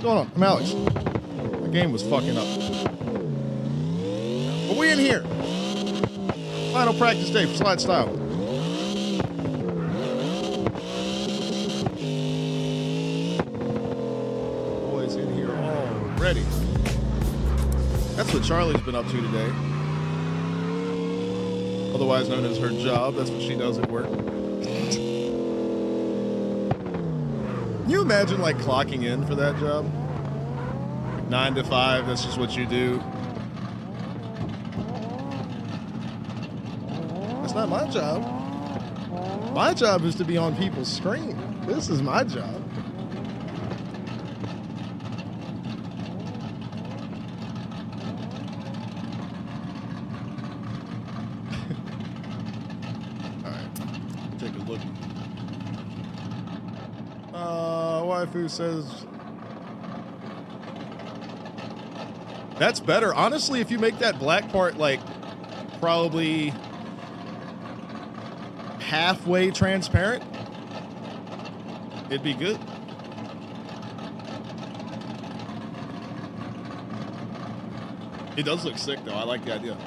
going on? I'm Alex. My game was fucking up. But we in here. Final practice day for Slide Style. Boys in here already. That's what Charlie's been up to today. Otherwise known as her job. That's what she does at work. Can you imagine like clocking in for that job? 9 to 5, that's just what you do. That's not my job. My job is to be on people's screen. This is my job. Waifu says that's better. Honestly, if you make that black part like probably halfway transparent, it'd be good. It does look sick though. I like the idea.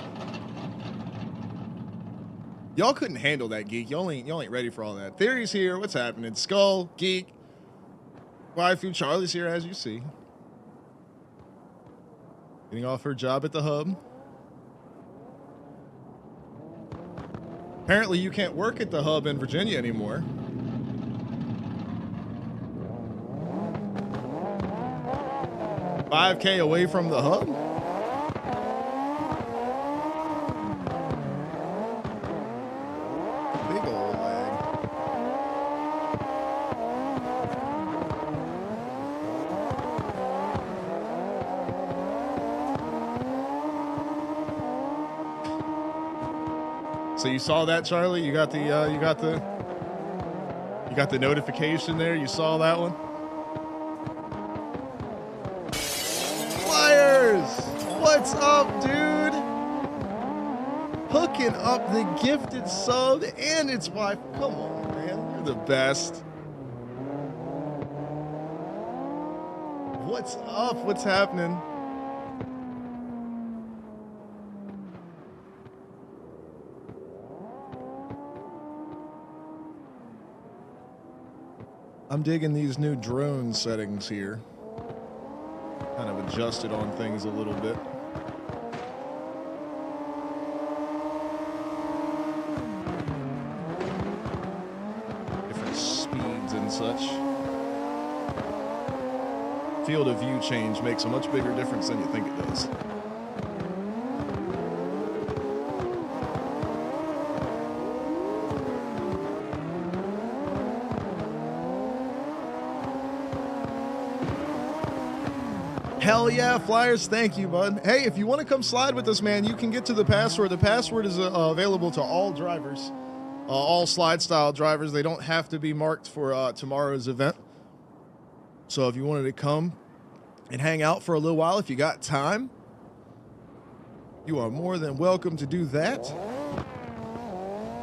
Y'all couldn't handle that, Geek. Y'all ain't ready for all that. Theory's here. What's happening? Skull, Geek, Waifu, Charlie's here, as you see. Getting off her job at the hub. Apparently, you can't work at the hub in Virginia anymore. $5K away from the hub? Big old lag. So you saw that, Charlie? You got the notification there. You saw that one. Flyers, what's up, dude? Hooking up the gifted sub and its wife. Come on, man, you're the best. What's up? What's happening? I'm digging these new drone settings here. Kind of adjusted on things a little bit. Different speeds and such. Field of view change makes a much bigger difference than you think it does. Hell yeah, Flyers. Thank you, bud. Hey, if you want to come slide with us, man, you can get to the password. The password is available to all drivers, all slide style drivers. They don't have to be marked for tomorrow's event. So if you wanted to come and hang out for a little while, if you got time, you are more than welcome to do that.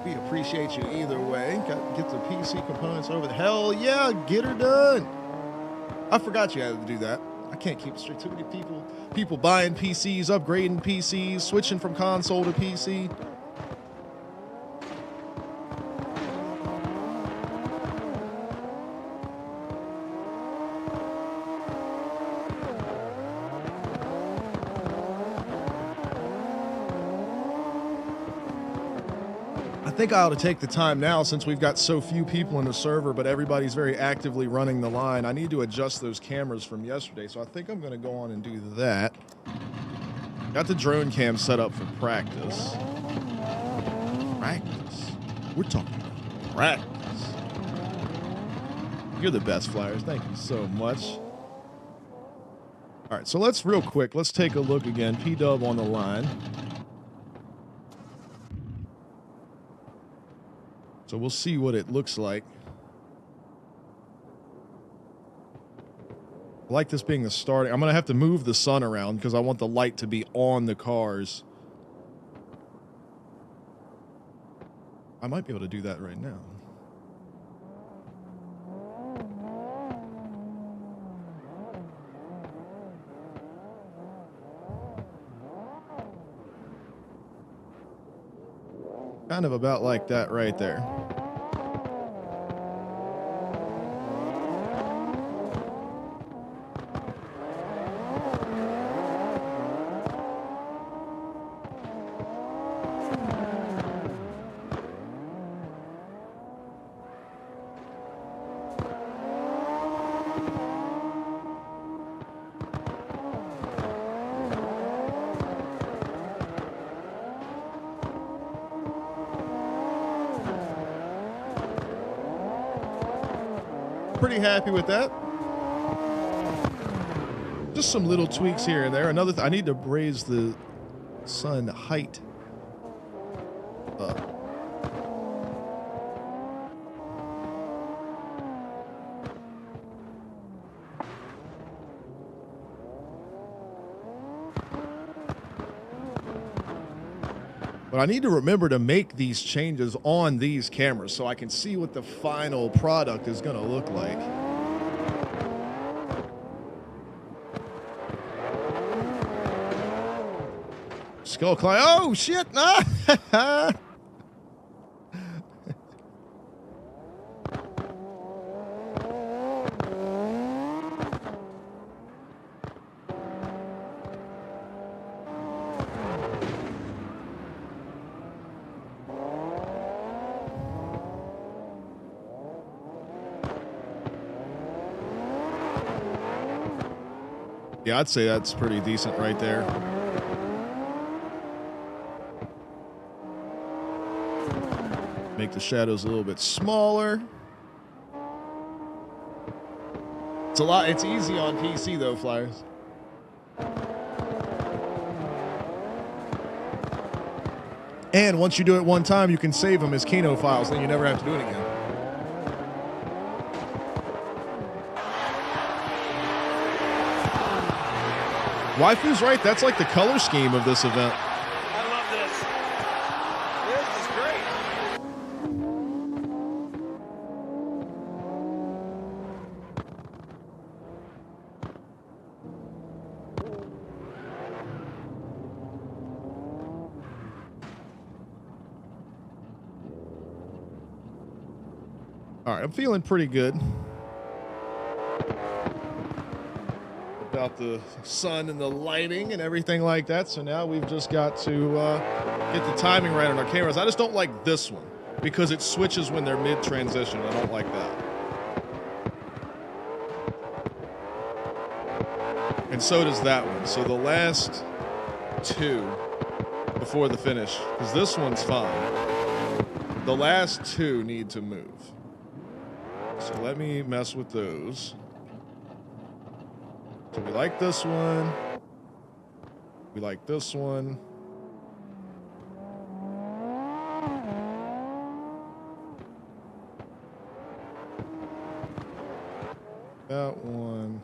We appreciate you either way. Get the PC components over there. Hell yeah, get her done. I forgot you had to do that. I can't keep straight. Too many people buying PCs, upgrading PCs, switching from console to PC. I think I ought to take the time now, since we've got so few people in the server, but everybody's very actively running the line. I need to adjust those cameras from yesterday, so I think I'm going to go on and do that. Got the drone cam set up for practice. Practice? We're talking about practice. You're the best, Flyers. Thank you so much. All right, so let's take a look again. P-Dub on the line. So we'll see what it looks like. I like this being the starting. I'm going to have to move the sun around because I want the light to be on the cars. I might be able to do that right now. Kind of about like that right there. Pretty happy with that. Just some little tweaks here and there. Another I need to raise the sun height up. But I need to remember to make these changes on these cameras so I can see what the final product is going to look like. Skull Climb. Oh, shit. Ah. Yeah, I'd say that's pretty decent right there. Make the shadows a little bit smaller. It's easy on PC though, Flyers. And once you do it one time, you can save them as Kano files, then you never have to do it again. Waifu's right. That's like the color scheme of this event. I love this. This is great. All right, I'm feeling pretty good about the sun and the lighting and everything like that. So now we've just got to get the timing right on our cameras. I just don't like this one because it switches when they're mid-transition. I don't like that. And so does that one. So the last two before the finish, because this one's fine. The last two need to move. So let me mess with those. So we like this one. We like this one. That one.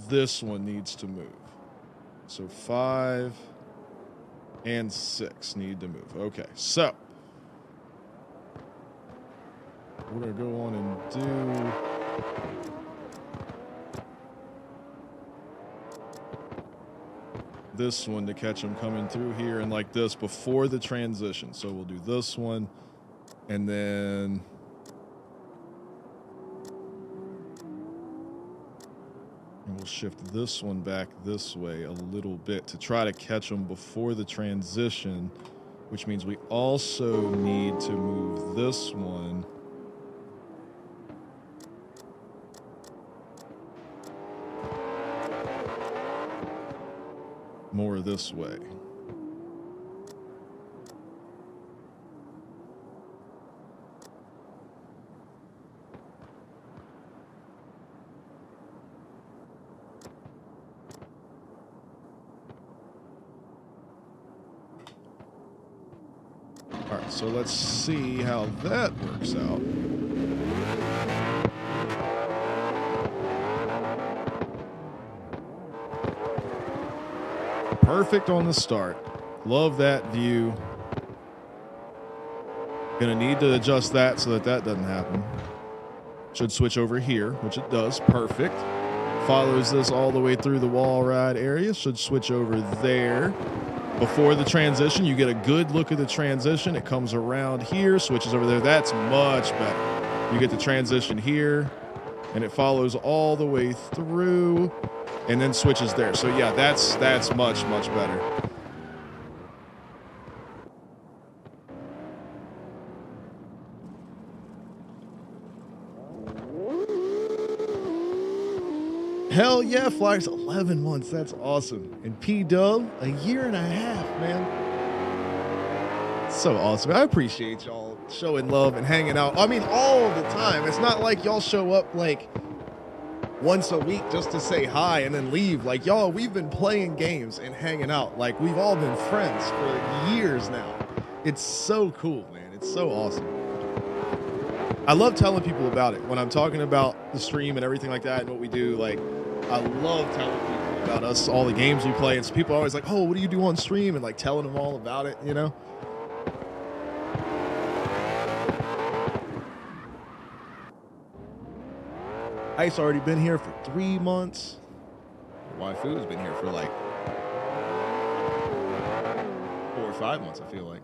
This one needs to move. So 5 and 6 need to move. Okay, so we're going to go on and do this one to catch them coming through here and like this before the transition. So we'll do this one and then we'll shift this one back this way a little bit to try to catch them before the transition, which means we also need to move this one more this way. All right, so let's see how that works out. Perfect on the start. Love that view. Gonna need to adjust that so that that doesn't happen. Should switch over here, which it does. Perfect. Follows this all the way through the wall ride area. Should switch over there. before the transition. You get a good look at the transition. It comes around here, switches over there. That's much better. You get the transition here, and it follows all the way through, and then switches there. So yeah, that's much better. Hell yeah, Flyers, 11 months. That's awesome. And P-Dub, a year and a half, man. So awesome. I appreciate y'all showing love and hanging out. I mean, all the time. It's not like y'all show up like once a week just to say hi and then leave. Like, y'all, we've been playing games and hanging out. Like, we've all been friends for years now. It's so cool, man. It's so awesome. I love telling people about it when I'm talking about the stream and everything like that and what we do. Like, I love telling people about us, all the games we play. And so people are always like, oh, what do you do on stream? And like telling them all about it, you know? Ice already been here for 3 months. Waifu has been here for like 4 or 5 months, I feel like.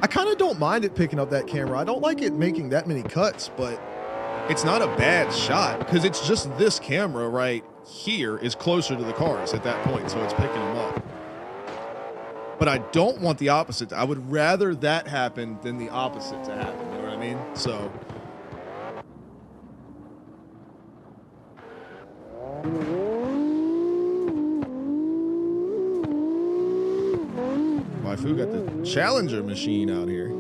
I kind of don't mind it picking up that camera. I don't like it making that many cuts, but it's not a bad shot because it's just this camera right here is closer to the cars at that point, so it's picking them up. But I don't want the opposite. I would rather that happen than the opposite to happen. You know what I mean? So. Waifu got the Challenger machine out here.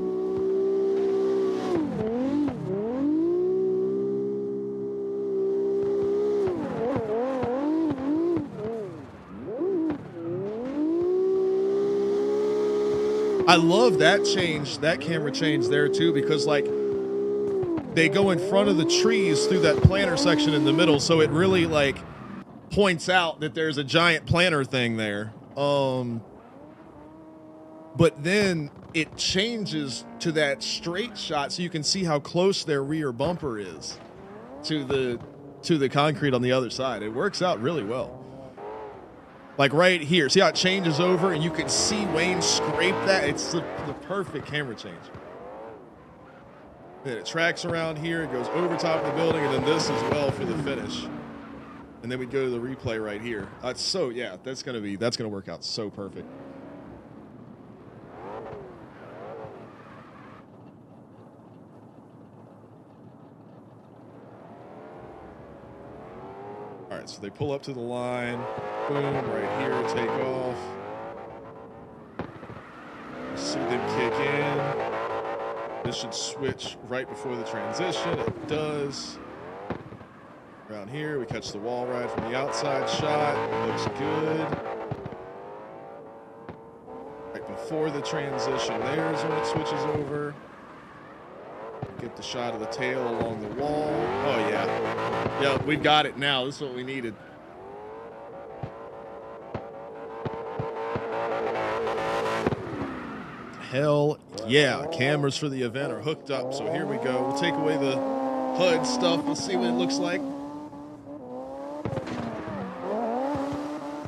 I love that change, that camera change there too, because like they go in front of the trees through that planter section in the middle, so it really like points out that there's a giant planter thing there. But then it changes to that straight shot so you can see how close their rear bumper is to the concrete on the other side. It works out really well. Like right here, see how it changes over and you can see Wayne scrape that? It's the perfect camera change. Then it tracks around here, it goes over top of the building, and then this as well for the finish. And then we go to the replay right here. So yeah, that's gonna work out so perfect. All right, so they pull up to the line. Boom, right here, take off. See them kick in. This should switch right before the transition. It does. Around here, we catch the wall ride from the outside shot. Looks good. Right before the transition, there's when it switches over. Get the shot of the tail along the wall. Oh, yeah. Yeah, we've got it now. This is what we needed. Hell yeah. Cameras for the event are hooked up. So here we go. We'll take away the HUD stuff. We'll see what it looks like.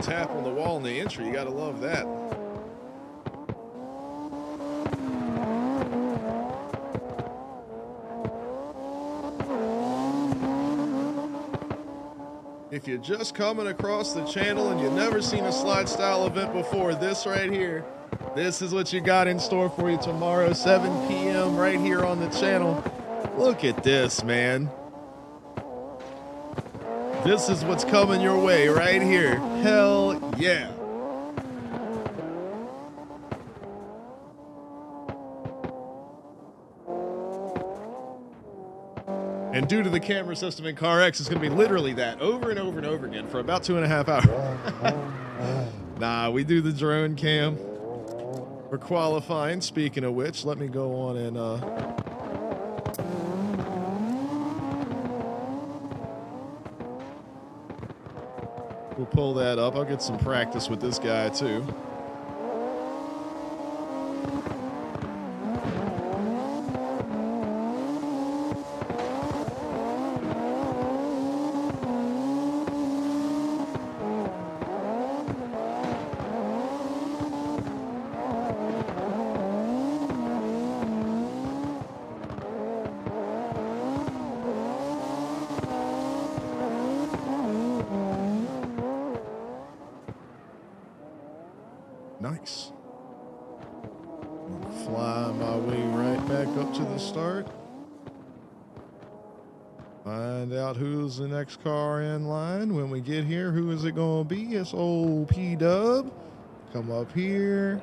Tap on the wall in the entry. You got to love that. If you're just coming across the channel and you've never seen a slide style event before, this right here, this is what you got in store for you tomorrow, 7 p.m. right here on the channel. Look at this, man. This is what's coming your way right here. Hell yeah. And due to the camera system in CarX, it's going to be literally that over and over and over again for about 2.5 hours. Nah, we do the drone cam. We're qualifying. Speaking of which, let me go on and we'll pull that up. I'll get some practice with this guy too. fly my way right back up to the start. Find out who's the next car in line. When we get here, who is it going to be? It's old P-Dub. Come up here.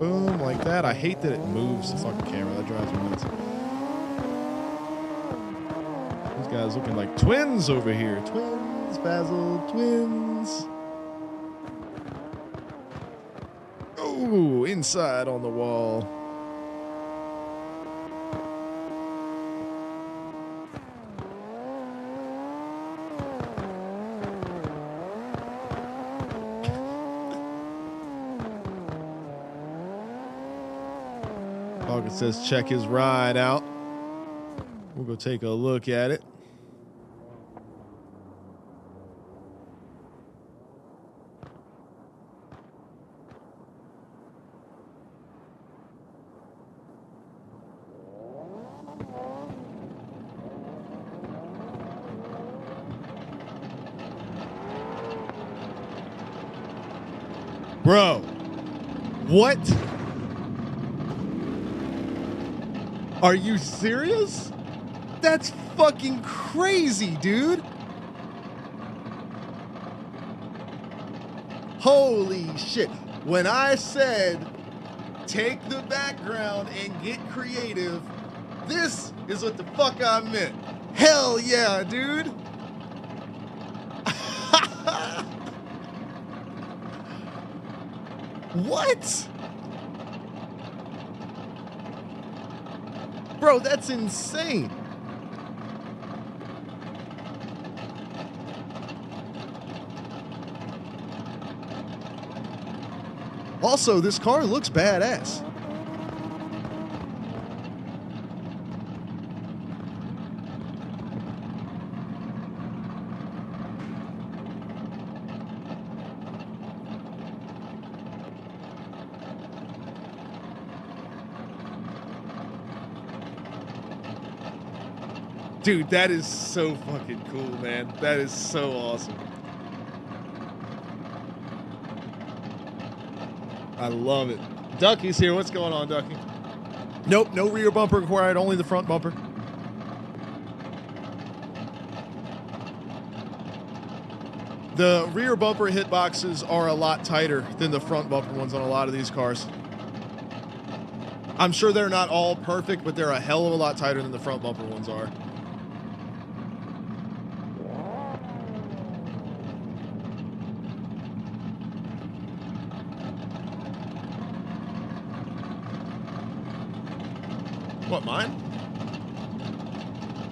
Boom, like that. I hate that it moves the fucking camera. That drives me nuts. These guys looking like twins over here. Twins, Basil, twins. Oh, inside on the wall. It says check his ride out. We'll go take a look at it. Bro, what? Are you serious? That's fucking crazy, dude. Holy shit. When I said take the background and get creative, this is what the fuck I meant. Hell yeah, dude. What? Bro, that's insane. Also, this car looks badass. Dude, that is so fucking cool, man. That is so awesome. I love it. Ducky's here. What's going on, Ducky? Nope, no rear bumper required, only the front bumper. The rear bumper hitboxes are a lot tighter than the front bumper ones on a lot of these cars. I'm sure they're not all perfect, but they're a hell of a lot tighter than the front bumper ones are. What, mine?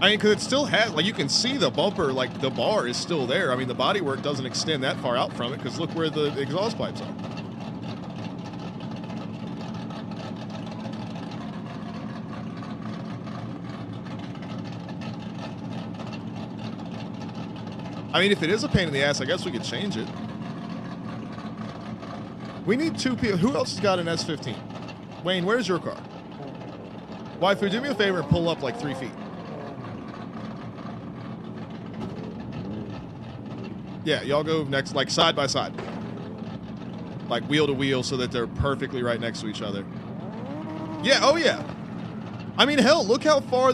I mean, because it still has, like, you can see the bumper, like, the bar is still there. I mean, the bodywork doesn't extend that far out from it, because look where the exhaust pipes are. I mean, if it is a pain in the ass, I guess we could change it. We need 2 people. Who else has got an S15? Wayne, where's your car? Waifu, do me a favor and pull up like 3 feet. Yeah, y'all go next, like side by side. Like wheel to wheel so that they're perfectly right next to each other. Yeah, oh yeah. I mean, hell, look how far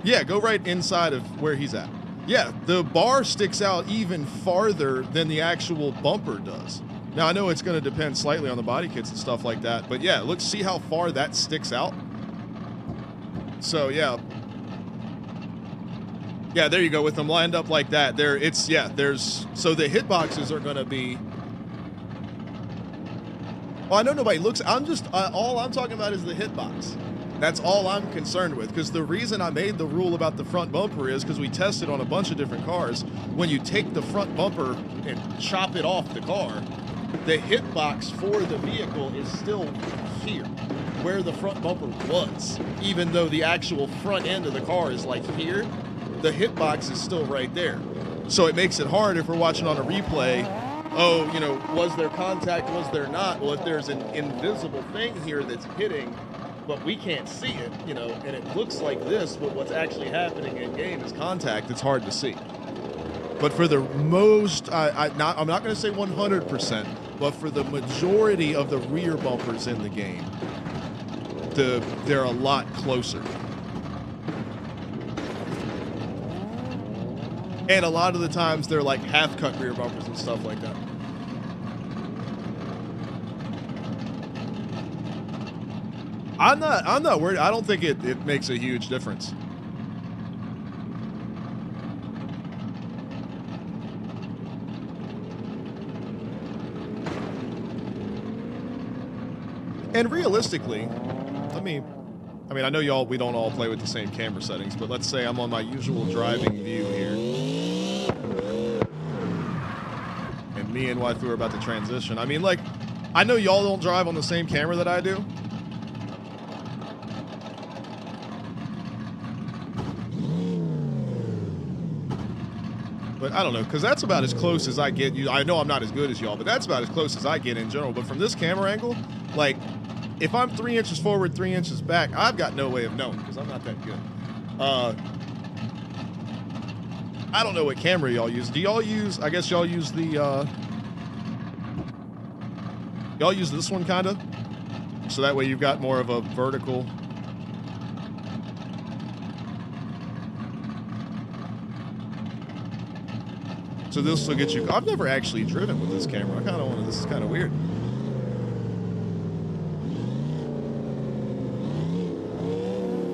yeah, go right inside of where he's at. Yeah, the bar sticks out even farther than the actual bumper does. Now, I know it's going to depend slightly on the body kits and stuff like that, but yeah, look, see how far that sticks out? So, yeah. Yeah, there you go. With them lined up like that, so the hitboxes are going to be... Well, I know nobody looks... all I'm talking about is the hitbox. That's all I'm concerned with, because the reason I made the rule about the front bumper is because we tested on a bunch of different cars. When you take the front bumper and chop it off the car, the hitbox for the vehicle is still here, where the front bumper was. Even though the actual front end of the car is like here, the hitbox is still right there. So it makes it hard if we're watching on a replay. Oh, you know, was there contact, was there not? Well, if there's an invisible thing here that's hitting, but we can't see it, you know, and it looks like this, but what's actually happening in game is contact, it's hard to see. But for the most, I'm not going to say 100%, but for the majority of the rear bumpers in the game, they're a lot closer. And a lot of the times they're like half-cut rear bumpers and stuff like that. I'm not worried. I don't think it makes a huge difference. And realistically, I mean, I know we don't all play with the same camera settings, but let's say I'm on my usual driving view here. And me and Waifu are about to transition. I mean, like, I know y'all don't drive on the same camera that I do. But I don't know, because that's about as close as I get. I know I'm not as good as y'all, but that's about as close as I get in general. But from this camera angle, like, if I'm 3 inches forward, 3 inches back, I've got no way of knowing because I'm not that good. I don't know what camera y'all use. Do y'all use, I guess y'all use the, y'all use this one kind of? So that way you've got more of a vertical. So this will get you, I've never actually driven with this camera. I kind of want to, this is kind of weird.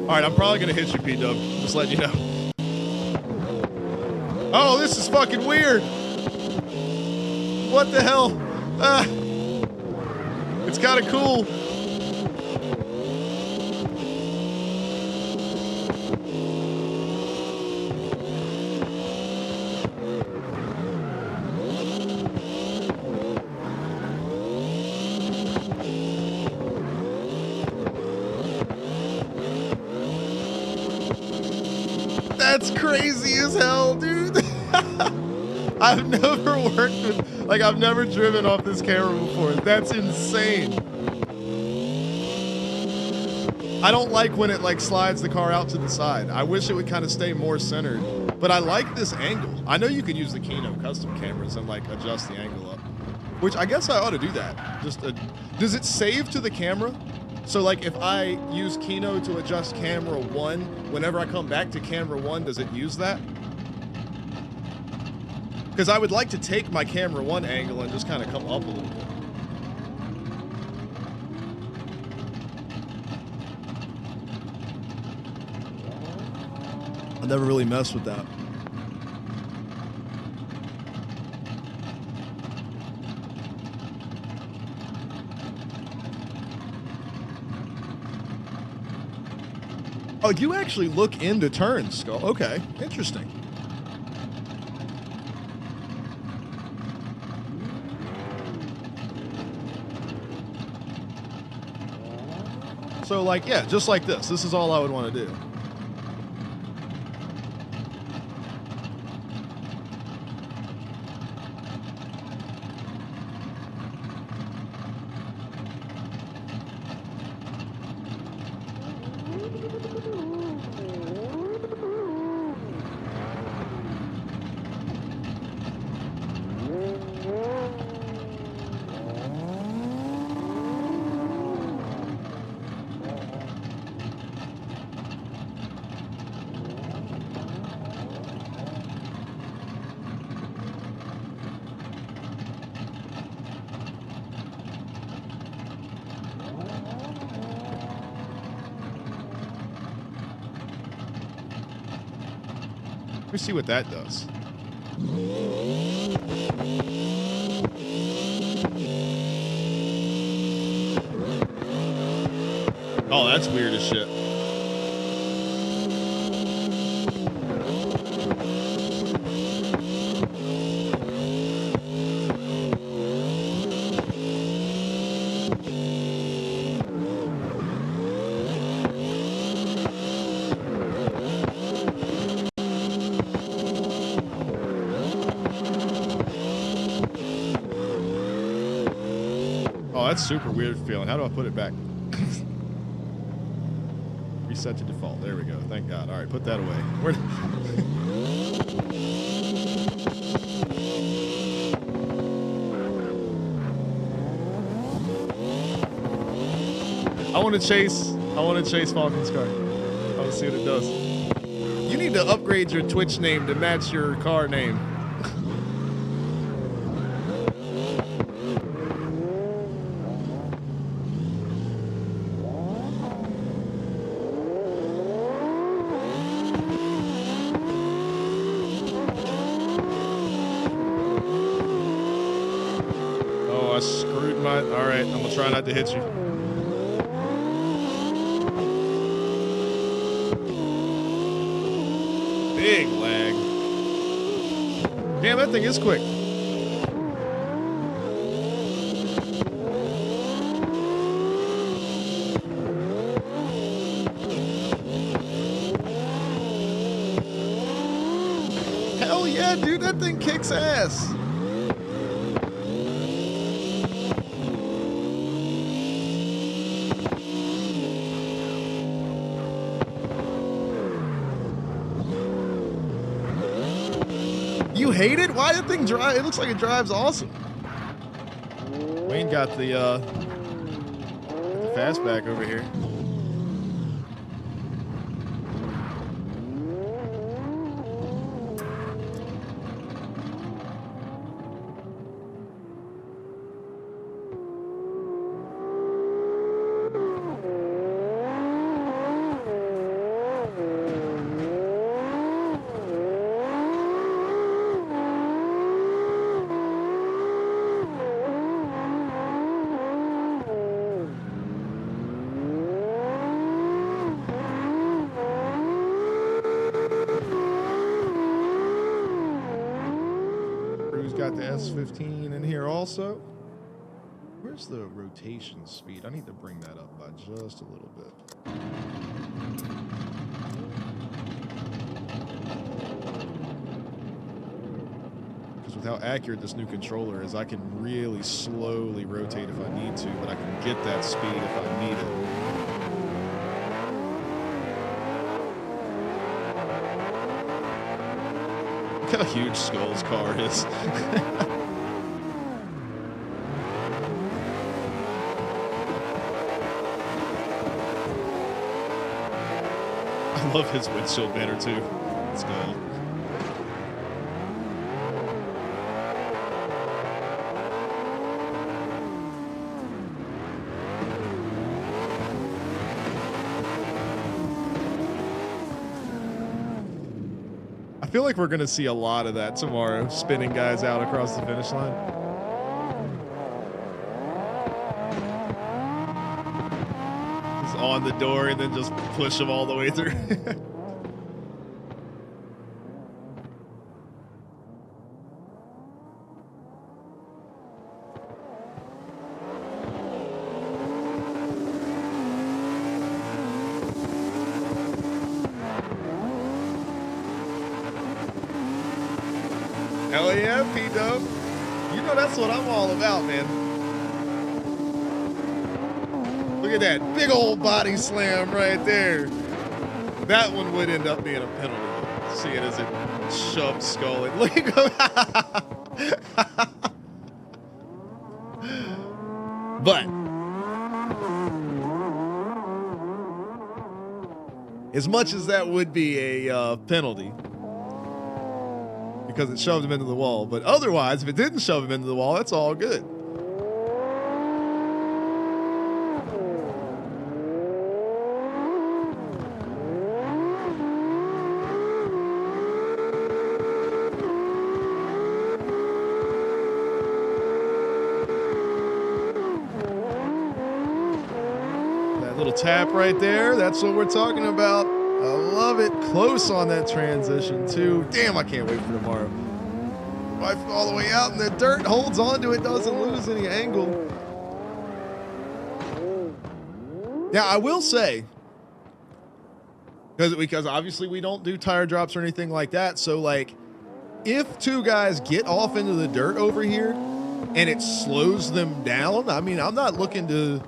All right, I'm probably going to hit you, P-Dub. Just letting you know. Oh, this is fucking weird. What the hell? It's kind of cool. That's crazy as hell, dude. I've never worked with, like, I've never driven off this camera before. That's insane. I don't like when it, like, slides the car out to the side. I wish it would kind of stay more centered, but I like this angle. I know you can use the Kino custom cameras and, like, adjust the angle up, which I guess I ought to do that. Just, does it save to the camera? So, like, if I use Kino to adjust camera 1, whenever I come back to camera 1, does it use that? Because I would like to take my camera 1 angle and just kind of come up a little bit. I never really messed with that. Oh, you actually look into turns, Skull. Okay, interesting. So, like, yeah, just like this. This is all I would want to do. Let me see what that does. Oh, that's weird as shit. That's super weird feeling. How do I put it back? Reset to default. There we go. Thank God. All right, put that away. I want to chase Falcon's car. I want to see what it does. You need to upgrade your Twitch name to match your car name. Oh, I screwed my... All right, I'm going to try not to hit you. Big lag. Damn, that thing is quick. Hell yeah, dude, that thing kicks ass. You hate it? Why that thing drive? It looks like it drives awesome. Wayne got the fastback over here. Got the S15 in here also. Where's the rotation speed? I need to bring that up by just a little bit. Because with how accurate this new controller is, I can really slowly rotate if I need to, but I can get that speed if I need it. Look how huge Skull's car is. I love his windshield banner too. Skull. I feel like we're going to see a lot of that tomorrow, spinning guys out across the finish line. Just on the door and then just push them all the way through. Hell yeah, P-Dub. You know that's what I'm all about, man. Look at that big old body slam right there. That one would end up being a penalty. See it as it shoved Skull in. Look at But as much as that would be a penalty, because it shoved him into the wall. But otherwise, if it didn't shove him into the wall, that's all good. That little tap right there, that's what we're talking about. I love it. Close on that transition, too. Damn, I can't wait for tomorrow. Wife all the way out in the dirt, holds on to it, doesn't lose any angle. Yeah, I will say, because obviously we don't do tire drops or anything like that. So, like, if two guys get off into the dirt over here and it slows them down, I mean, I'm not looking to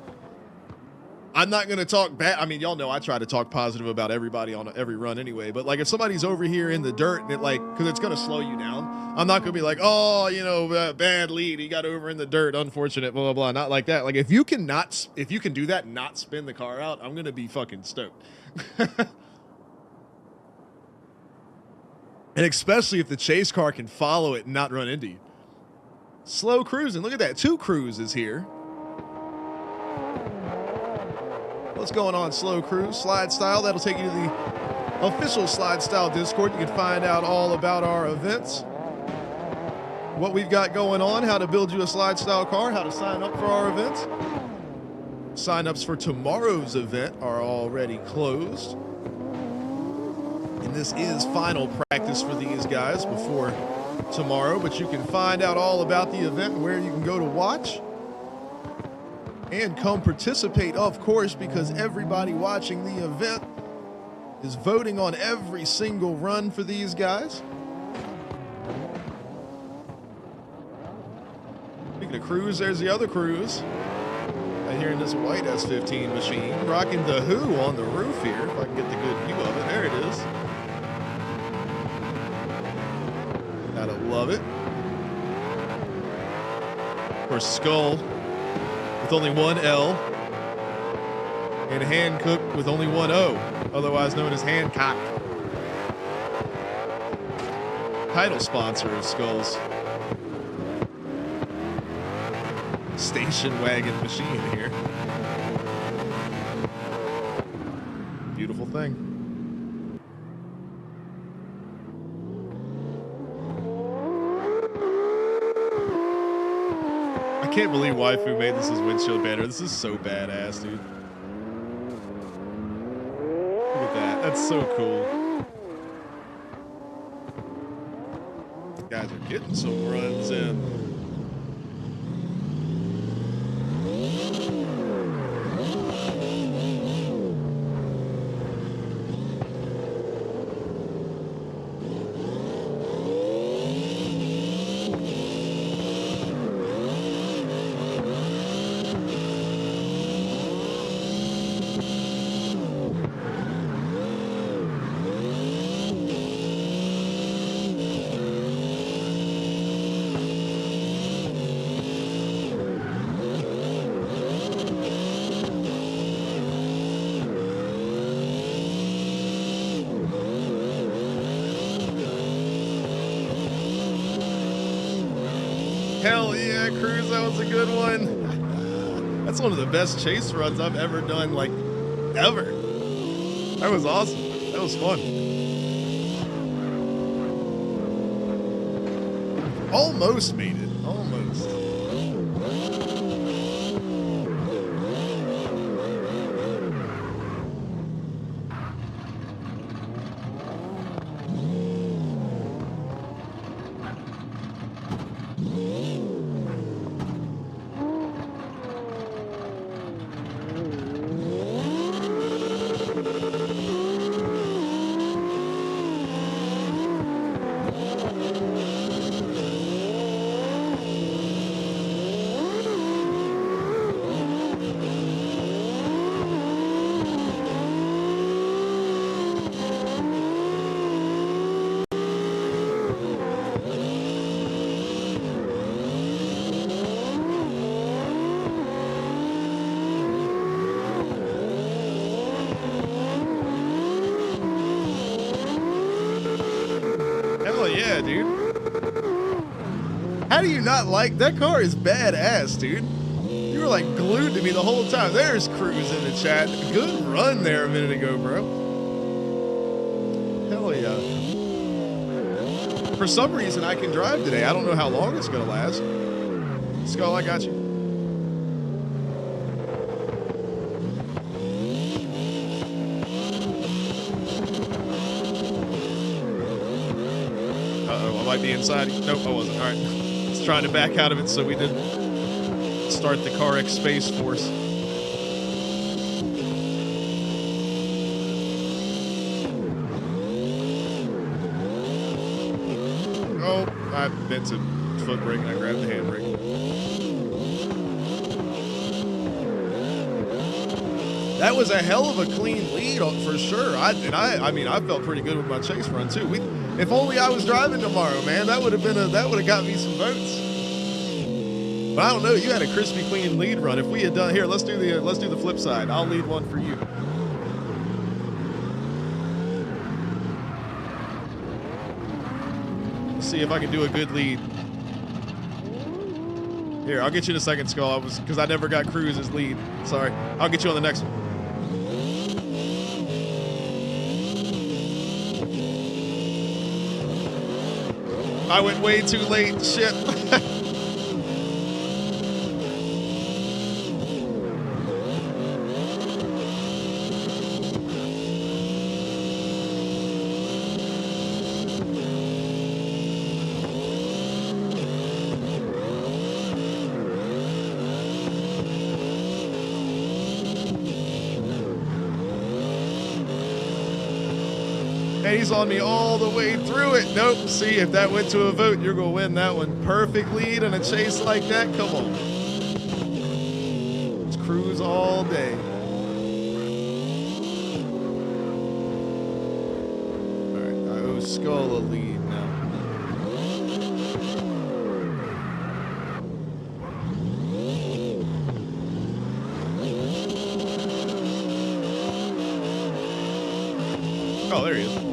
I'm not going to talk bad. I mean, y'all know I try to talk positive about everybody on every run anyway. But like if somebody's over here in the dirt and it like, because it's going to slow you down, I'm not going to be like, oh, you know, bad lead. He got over in the dirt. Unfortunate, blah, blah, blah. Not like that. Like if you can do that, and not spin the car out, I'm going to be fucking stoked. And especially if the chase car can follow it and not run into you. Slow cruising. Look at that. 2 cruises here. What's going on, Slow Cruise? Slide Style. That'll take you to the official Slide Style Discord. You can find out all about our events, what we've got going on, how to build you a Slide Style car, how to sign up for our events. Sign-ups for tomorrow's event are already closed. And this is final practice for these guys before tomorrow, but you can find out all about the event and where you can go to watch and come participate, of course, because everybody watching the event is voting on every single run for these guys. Speaking of cruise, there's the other cruise. Right here in this white S15 machine, rocking the Who on the roof here, if I can get the good view of it. There it is. Gotta love it. Of course, Skull with only one L, and Hancock with only one O, otherwise known as Hancock. Title sponsor of Skull's station wagon machine here. Beautiful thing. I can't believe Waifu made this as windshield banner. This is so badass, dude. Look at that. That's so cool. These guys are getting some runs in. Hell yeah, Cruz, that was a good one. That's one of the best chase runs I've ever done, like, ever. That was awesome. That was fun. Almost made it. Almost. Yeah, dude. How do you not like that car? Is badass, dude. You were like glued to me the whole time. There's Cruz in the chat. Good run there a minute ago, bro. Hell yeah. For some reason, I can drive today. I don't know how long it's gonna last. Skull, I got you. I might be inside. Nope, I wasn't. All right. Just trying to back out of it so we didn't start the car X Space Force. Oh, I meant to foot brake and I grabbed the handbrake. That was a hell of a clean lead for sure. I mean, I felt pretty good with my chase run too. If only I was driving tomorrow, man, that would have got me some votes. But I don't know. You had a crispy clean lead run. If we had done here, let's do the flip side. I'll lead one for you. Let's see if I can do a good lead. Here, I'll get you in a second, Skull. Because I never got Cruz's lead. Sorry. I'll get you on the next one. I went way too late. Shit. And he's on me all the way through it. Nope. See, if that went to a vote, you're going to win that one. Perfect lead in a chase like that. Come on. Let's cruise all day. All right. I owe Skull a lead now. Oh, there he is.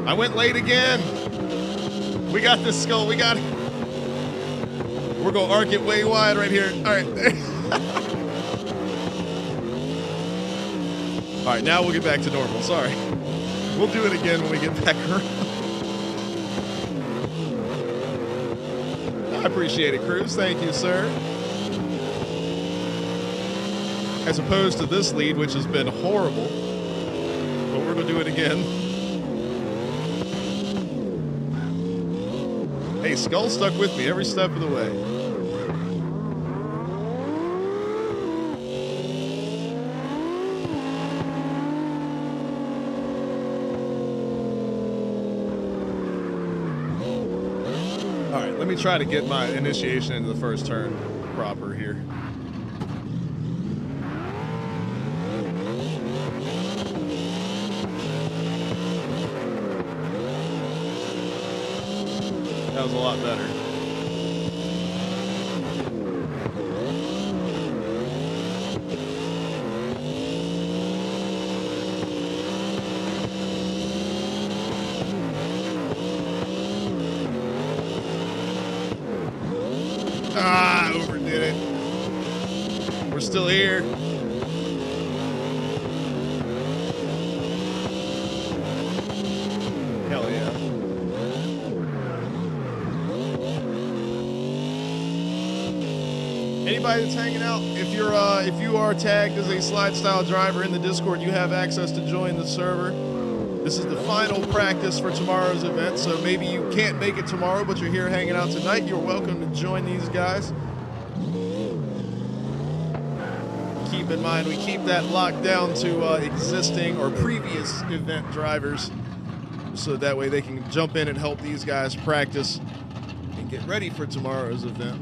I went late again. We got this, Skull. We got it. We're going to arc it way wide right here. All right. All right, now we'll get back to normal. Sorry. We'll do it again when we get back around. I appreciate it, Cruz. Thank you, sir. As opposed to this lead, which has been horrible. But we're going to do it again. Hey, Skull stuck with me every step of the way. All right, let me try to get my initiation into the first turn proper here. That was a lot better. Ah, overdid it. We're still here. Hell yeah. Anybody that's hanging out, if you are tagged as a SLIDESTYLE driver in the Discord, you have access to join the server. This is the final practice for tomorrow's event, so maybe you can't make it tomorrow, but you're here hanging out tonight. You're welcome to join these guys. Keep in mind, we keep that locked down to existing or previous event drivers, so that way they can jump in and help these guys practice and get ready for tomorrow's event.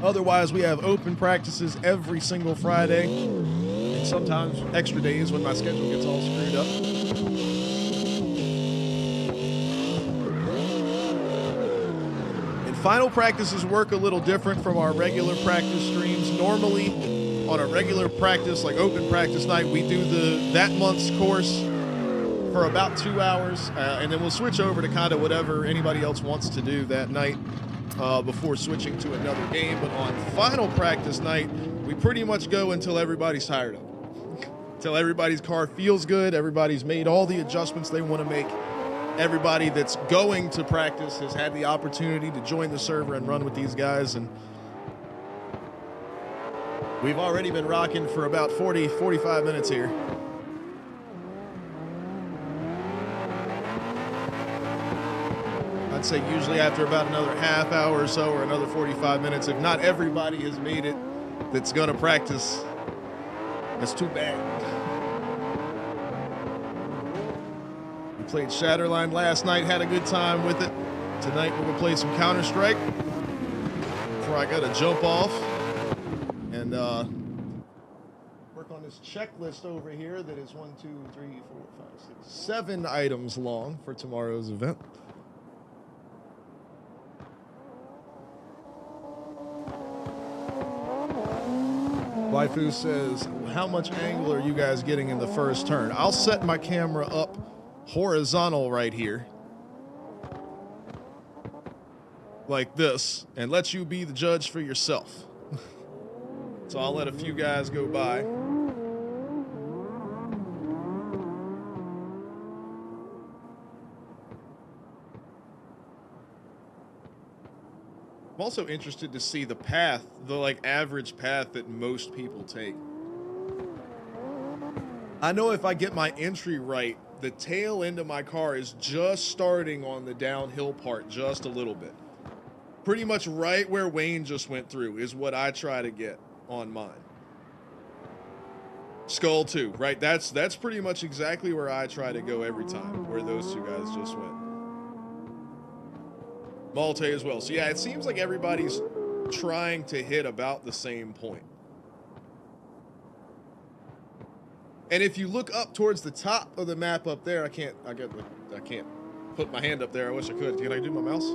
Otherwise, we have open practices every single Friday, and sometimes extra days when my schedule gets all screwed up. And final practices work a little different from our regular practice streams. Normally, on a regular practice, like open practice night, we do that month's course for about 2 hours, and then we'll switch over to kind of whatever anybody else wants to do that night. Before switching to another game. But on final practice night, we pretty much go until everybody's tired of it. Until everybody's car feels good, everybody's made all the adjustments they want to make. Everybody that's going to practice has had the opportunity to join the server and run with these guys. And we've already been rocking for about 45 minutes here. I'd say usually after about another half hour or so, or another 45 minutes, if not everybody has made it that's going to practice, that's too bad. Played Shatterline last night, had a good time with it. Tonight we're gonna play some Counter-Strike before I gotta jump off and work on this checklist over here that is 1, 2, 3, 4, 5, 6, 7 items long for tomorrow's event. Waifu says, how much angle are you guys getting in the first turn? I'll set my camera up horizontal right here, like this, and let you be the judge for yourself. So I'll let a few guys go by. I'm also interested to see the path, the like average path that most people take. I know if I get my entry right, the tail end of my car is just starting on the downhill part just a little bit. Pretty much right where Wayne just went through is what I try to get on mine. Skull 2, right? That's pretty much exactly where I try to go every time, where those two guys just went. Malte as well. So yeah, it seems like everybody's trying to hit about the same point. And if you look up towards the top of the map up there, I can't put my hand up there. I wish I could. Can I do my mouse?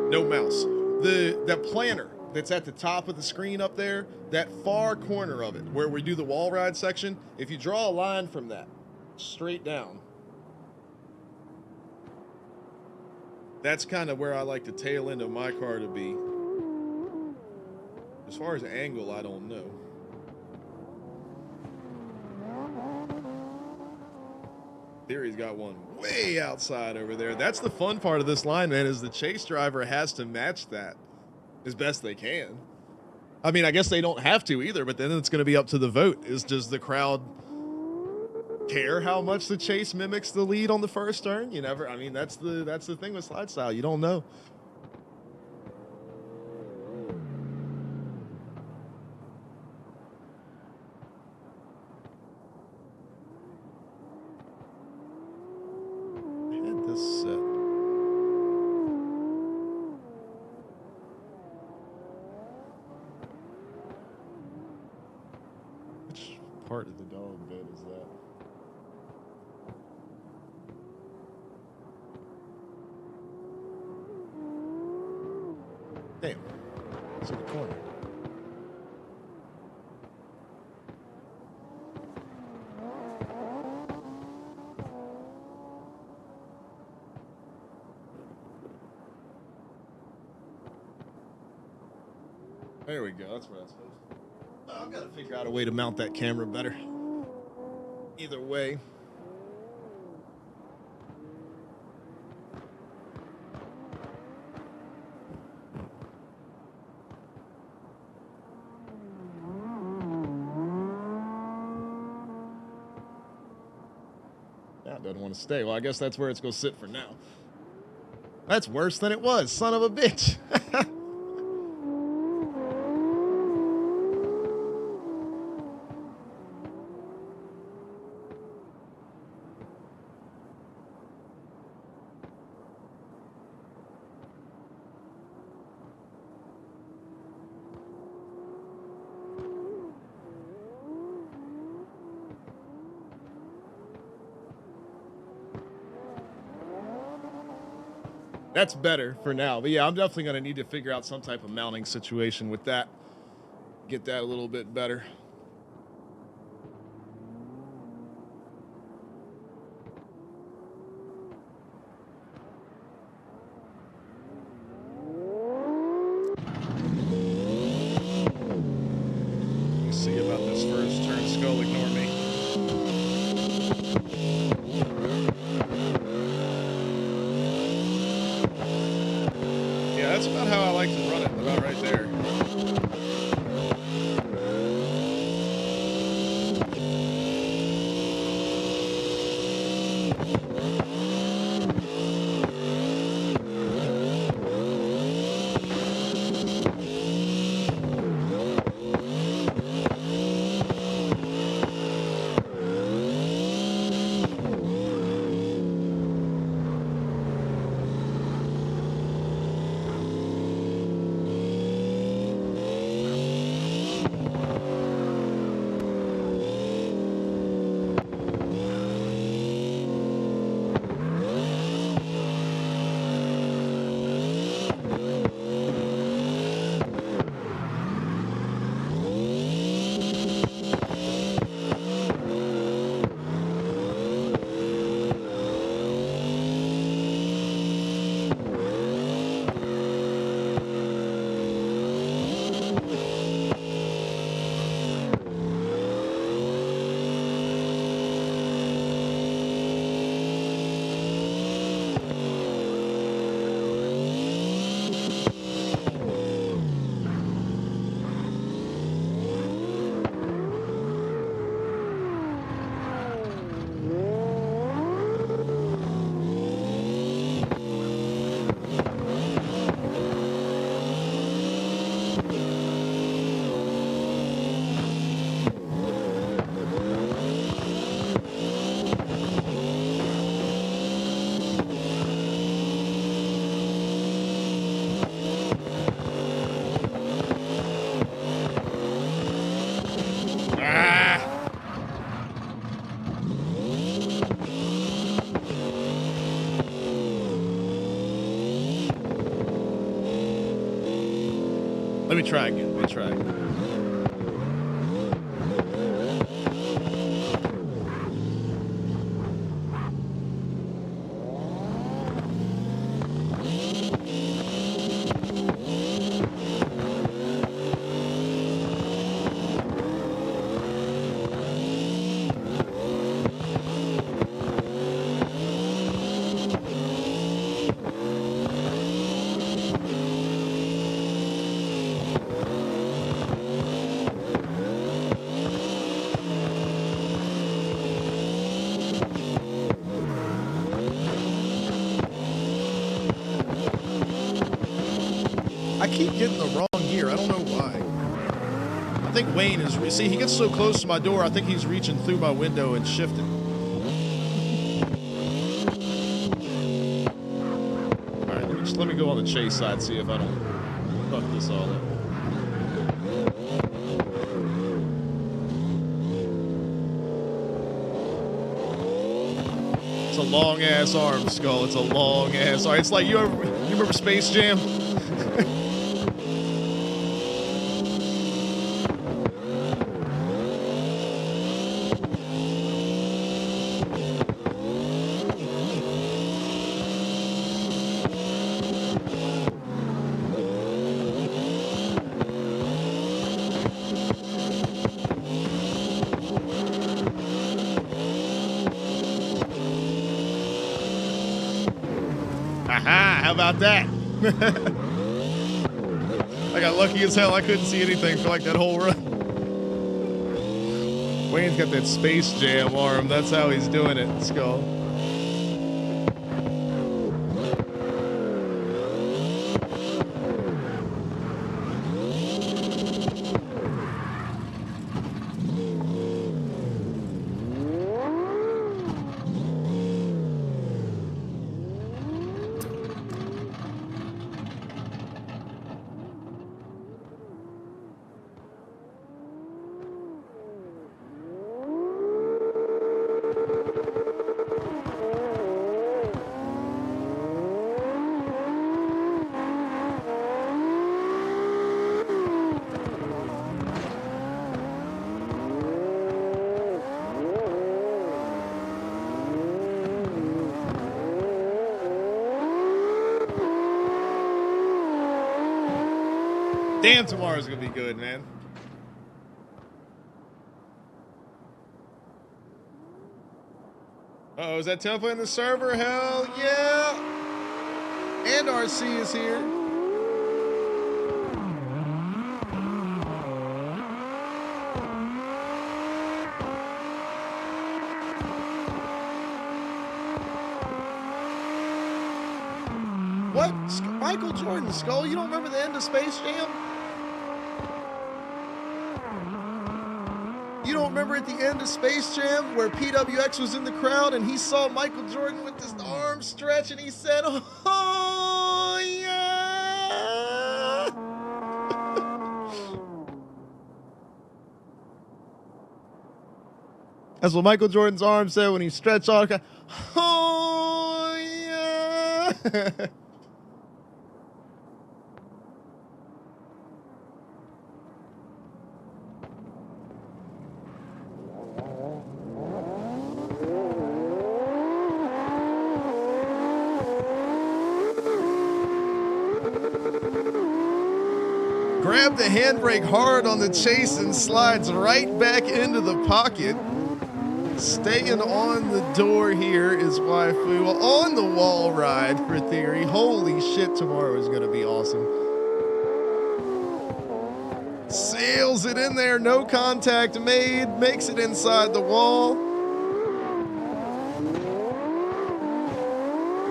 No mouse. That planter that's at the top of the screen up there, that far corner of it, where we do the wall ride section, if you draw a line from that straight down, that's kind of where I like the tail end of my car to be. As far as angle, I don't know. Theory's got one way outside over there. That's the fun part of this line, man, is the chase driver has to match that as best they can. I mean, I guess they don't have to either, but then it's going to be up to the vote. Does the crowd care how much the chase mimics the lead on the first turn? You never, I mean, that's the thing with slide style. You don't know. I had this set. Which part of the dog bed is that? Damn. It's in the corner. There we go. That's where that's supposed to. I've got to figure out a way to mount that camera better. Either way. Doesn't want to stay. Well, I guess that's where it's going to sit for now. That's worse than it was. Son of a bitch. That's better for now. But yeah, I'm definitely going to need to figure out some type of mounting situation with that. Get that a little bit better. You see about this first turn, Skull, ignore me. That's about how I like to run it, about right there. Let me try again. Let me try again. I keep getting the wrong gear. I don't know why. I think Wayne is... See, he gets so close to my door, I think he's reaching through my window and shifting. All right, let me go on the chase side, see if I don't fuck this all up. It's a long-ass arm, Skull. It's a long-ass arm. It's like, you remember Space Jam? Aha, how about that? I got lucky as hell. I couldn't see anything for like that whole run. Wayne's got that Space Jam arm. That's how he's doing it, Skull. Damn, tomorrow's gonna be good, man. Uh-oh, is that Temple in the server? Hell yeah! And RC is here. What? Michael Jordan, Skull? You don't remember the end of Space Jam? You don't remember at the end of Space Jam where PWX was in the crowd and he saw Michael Jordan with his arms stretched and he said, "Oh, yeah." That's what Michael Jordan's arm said when he stretched out. "Oh, yeah." Grab the handbrake hard on the chase and slides right back into the pocket. Staying on the door here is Waifu. Well, on the wall ride for Theory. Holy shit, tomorrow is going to be awesome. Sails it in there, no contact made, makes it inside the wall.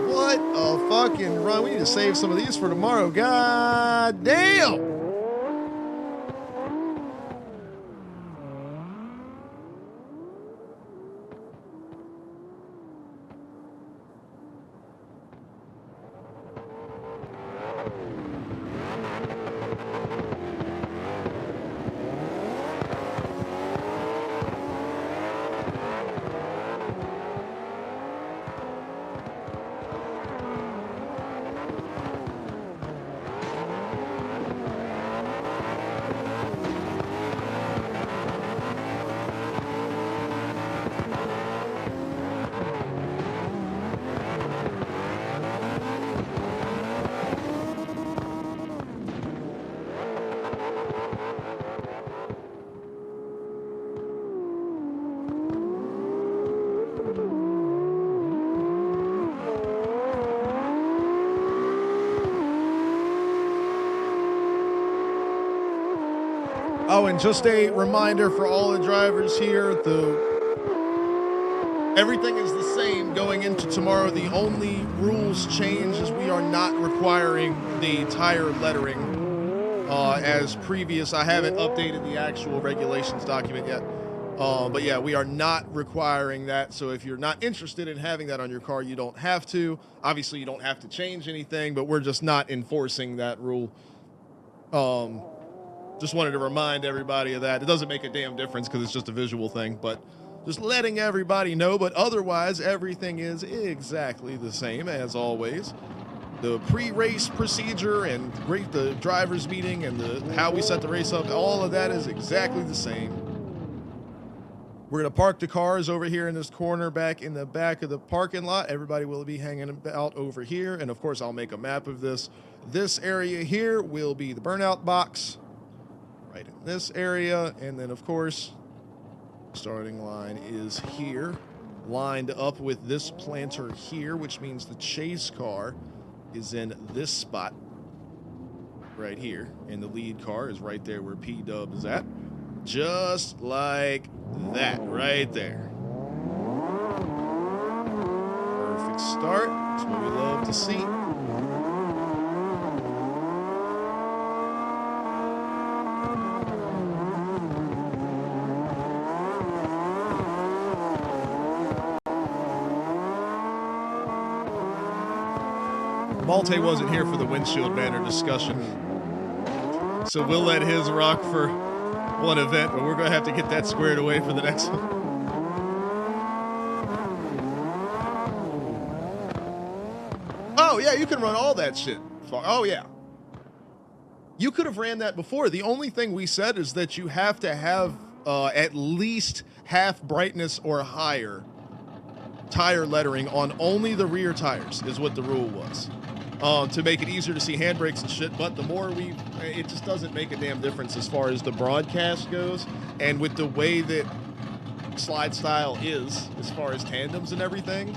What a fucking run. We need to save some of these for tomorrow. God damn. Oh, and just a reminder for all the drivers here, everything is the same going into tomorrow. The only rules change is we are not requiring the tire lettering as previous. I haven't updated the actual regulations document yet. But yeah, we are not requiring that. So if you're not interested in having that on your car, you don't have to. Obviously, you don't have to change anything, but we're just not enforcing that rule. Just wanted to remind everybody of that. It doesn't make a damn difference because it's just a visual thing, but just letting everybody know. But otherwise, everything is exactly the same as always. The pre-race procedure and the drivers meeting and how we set the race up, all of that is exactly the same. We're going to park the cars over here in this corner back in the back of the parking lot. Everybody will be hanging out over here. And of course, I'll make a map of this. This area here will be the burnout box right in this area. And then of course, starting line is here, lined up with this planter here, which means the chase car is in this spot right here. And the lead car is right there where P-Dub is at. Just like that right there. Perfect start. That's what we love to see. Malte wasn't here for the windshield banner discussion, so we'll let his rock for one event, but we're going to have to get that squared away for the next one. Oh, yeah, you can run all that shit. Oh, yeah. You could have ran that before. The only thing we said is that you have to have at least half brightness or higher tire lettering on only the rear tires is what the rule was. To make it easier to see handbrakes and shit, but the more it just doesn't make a damn difference as far as the broadcast goes, and with the way that SLIDESTYLE is, as far as tandems and everything,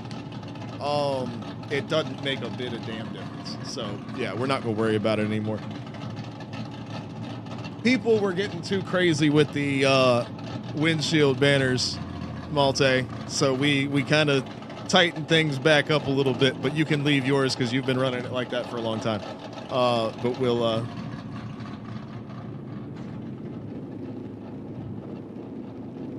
it doesn't make a bit of damn difference. So, yeah, we're not going to worry about it anymore. People were getting too crazy with the windshield banners, Malte, so we kind of tighten things back up a little bit, but you can leave yours because you've been running it like that for a long time. But we'll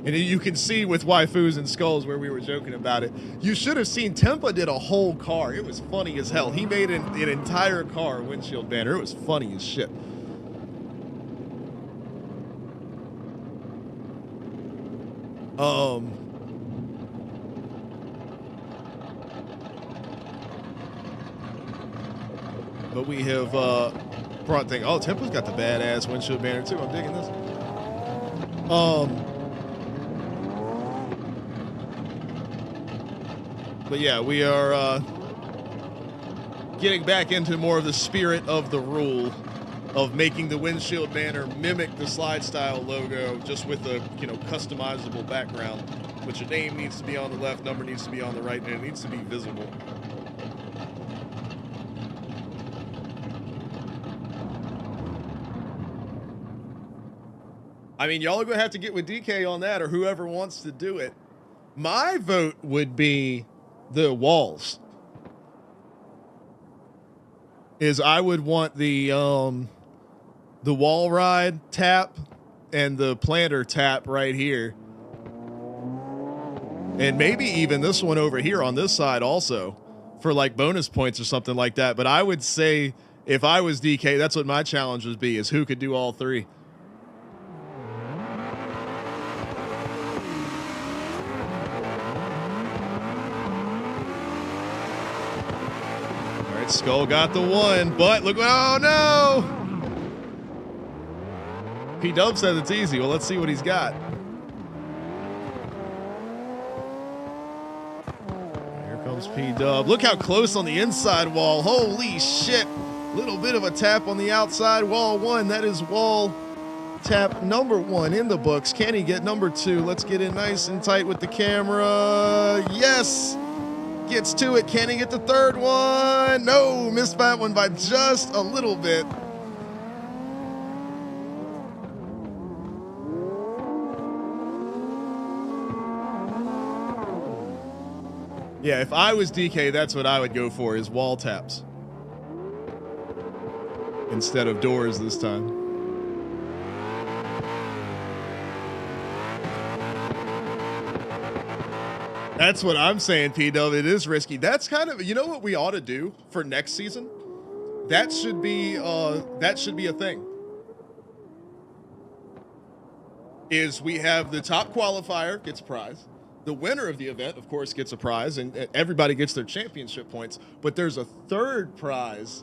and you can see with waifus and skulls where we were joking about it. You should have seen Tempa did a whole car. It was funny as hell. He made an entire car windshield banner. It was funny as shit. But we have brought things. Oh, Tempa's got the badass windshield banner too. I'm digging this. But yeah, we are getting back into more of the spirit of the rule of making the windshield banner mimic the SLIDESTYLE logo, just with a customizable background, which a name needs to be on the left, number needs to be on the right, and it needs to be visible. I mean, y'all are going to have to get with DK on that, or whoever wants to do it. My vote would be the walls. I would want the wall ride tap and the planter tap right here. And maybe even this one over here on this side also for like bonus points or something like that. But I would say if I was DK, that's what my challenge would be, is who could do all three. All right, Skull got the one, but look, oh no! P-Dub said it's easy. Well, let's see what he's got. Here comes P-Dub. Look how close on the inside wall. Holy shit. Little bit of a tap on the outside wall one. That is wall tap number one in the books. Can he get number two? Let's get in nice and tight with the camera. Yes. Gets to it. Can he get the third one? No, missed that one by just a little bit. Yeah, if I was DK, that's what I would go for, is wall taps instead of doors this time. That's what I'm saying, P-Dub. It is risky. That's kind of, you know what we ought to do for next season? That should be a thing. Is we have the top qualifier gets a prize. The winner of the event, of course, gets a prize, and everybody gets their championship points. But there's a third prize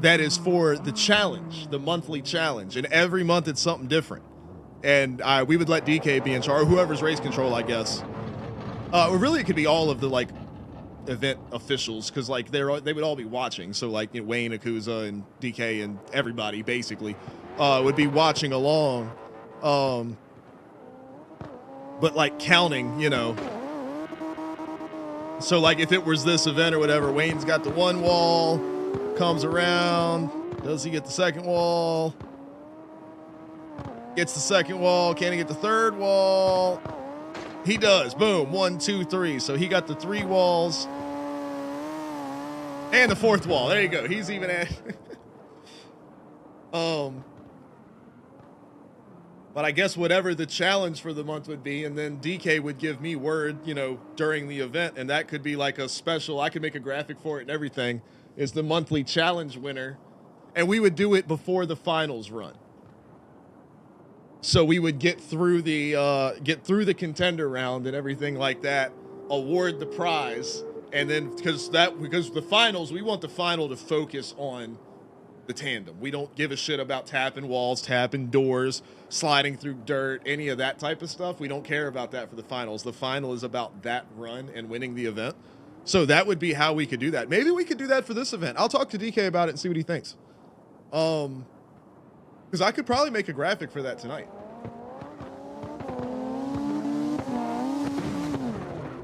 that is for the challenge, the monthly challenge. And every month it's something different. And we would let DK be in charge, or whoever's race control, I guess. Or really, it could be all of the like event officials, because like they would all be watching. So like, you know, Wayne, Akuza, and DK, and everybody basically would be watching along. But like counting, you know. So like if it was this event or whatever, Wayne's got the one wall, comes around, does he get the second wall? Gets the second wall, can he get the third wall? He does. Boom. 1, 2, 3. So he got the 3 walls. And the 4th wall. There you go. He's even at but I guess whatever the challenge for the month would be, and then DK would give me word, you know, during the event, and that could be like a special, I could make a graphic for it and everything, is the monthly challenge winner. And we would do it before the finals run. So we would get through the contender round and everything like that, award the prize, and then because the finals, we want the final to focus on the tandem. We don't give a shit about tapping walls, tapping doors, sliding through dirt, any of that type of stuff. We don't care about that for the finals. The final is about that run and winning the event. So that would be how we could do that. Maybe we could do that for this event. I'll talk to DK about it and see what he thinks. Because I could probably make a graphic for that tonight.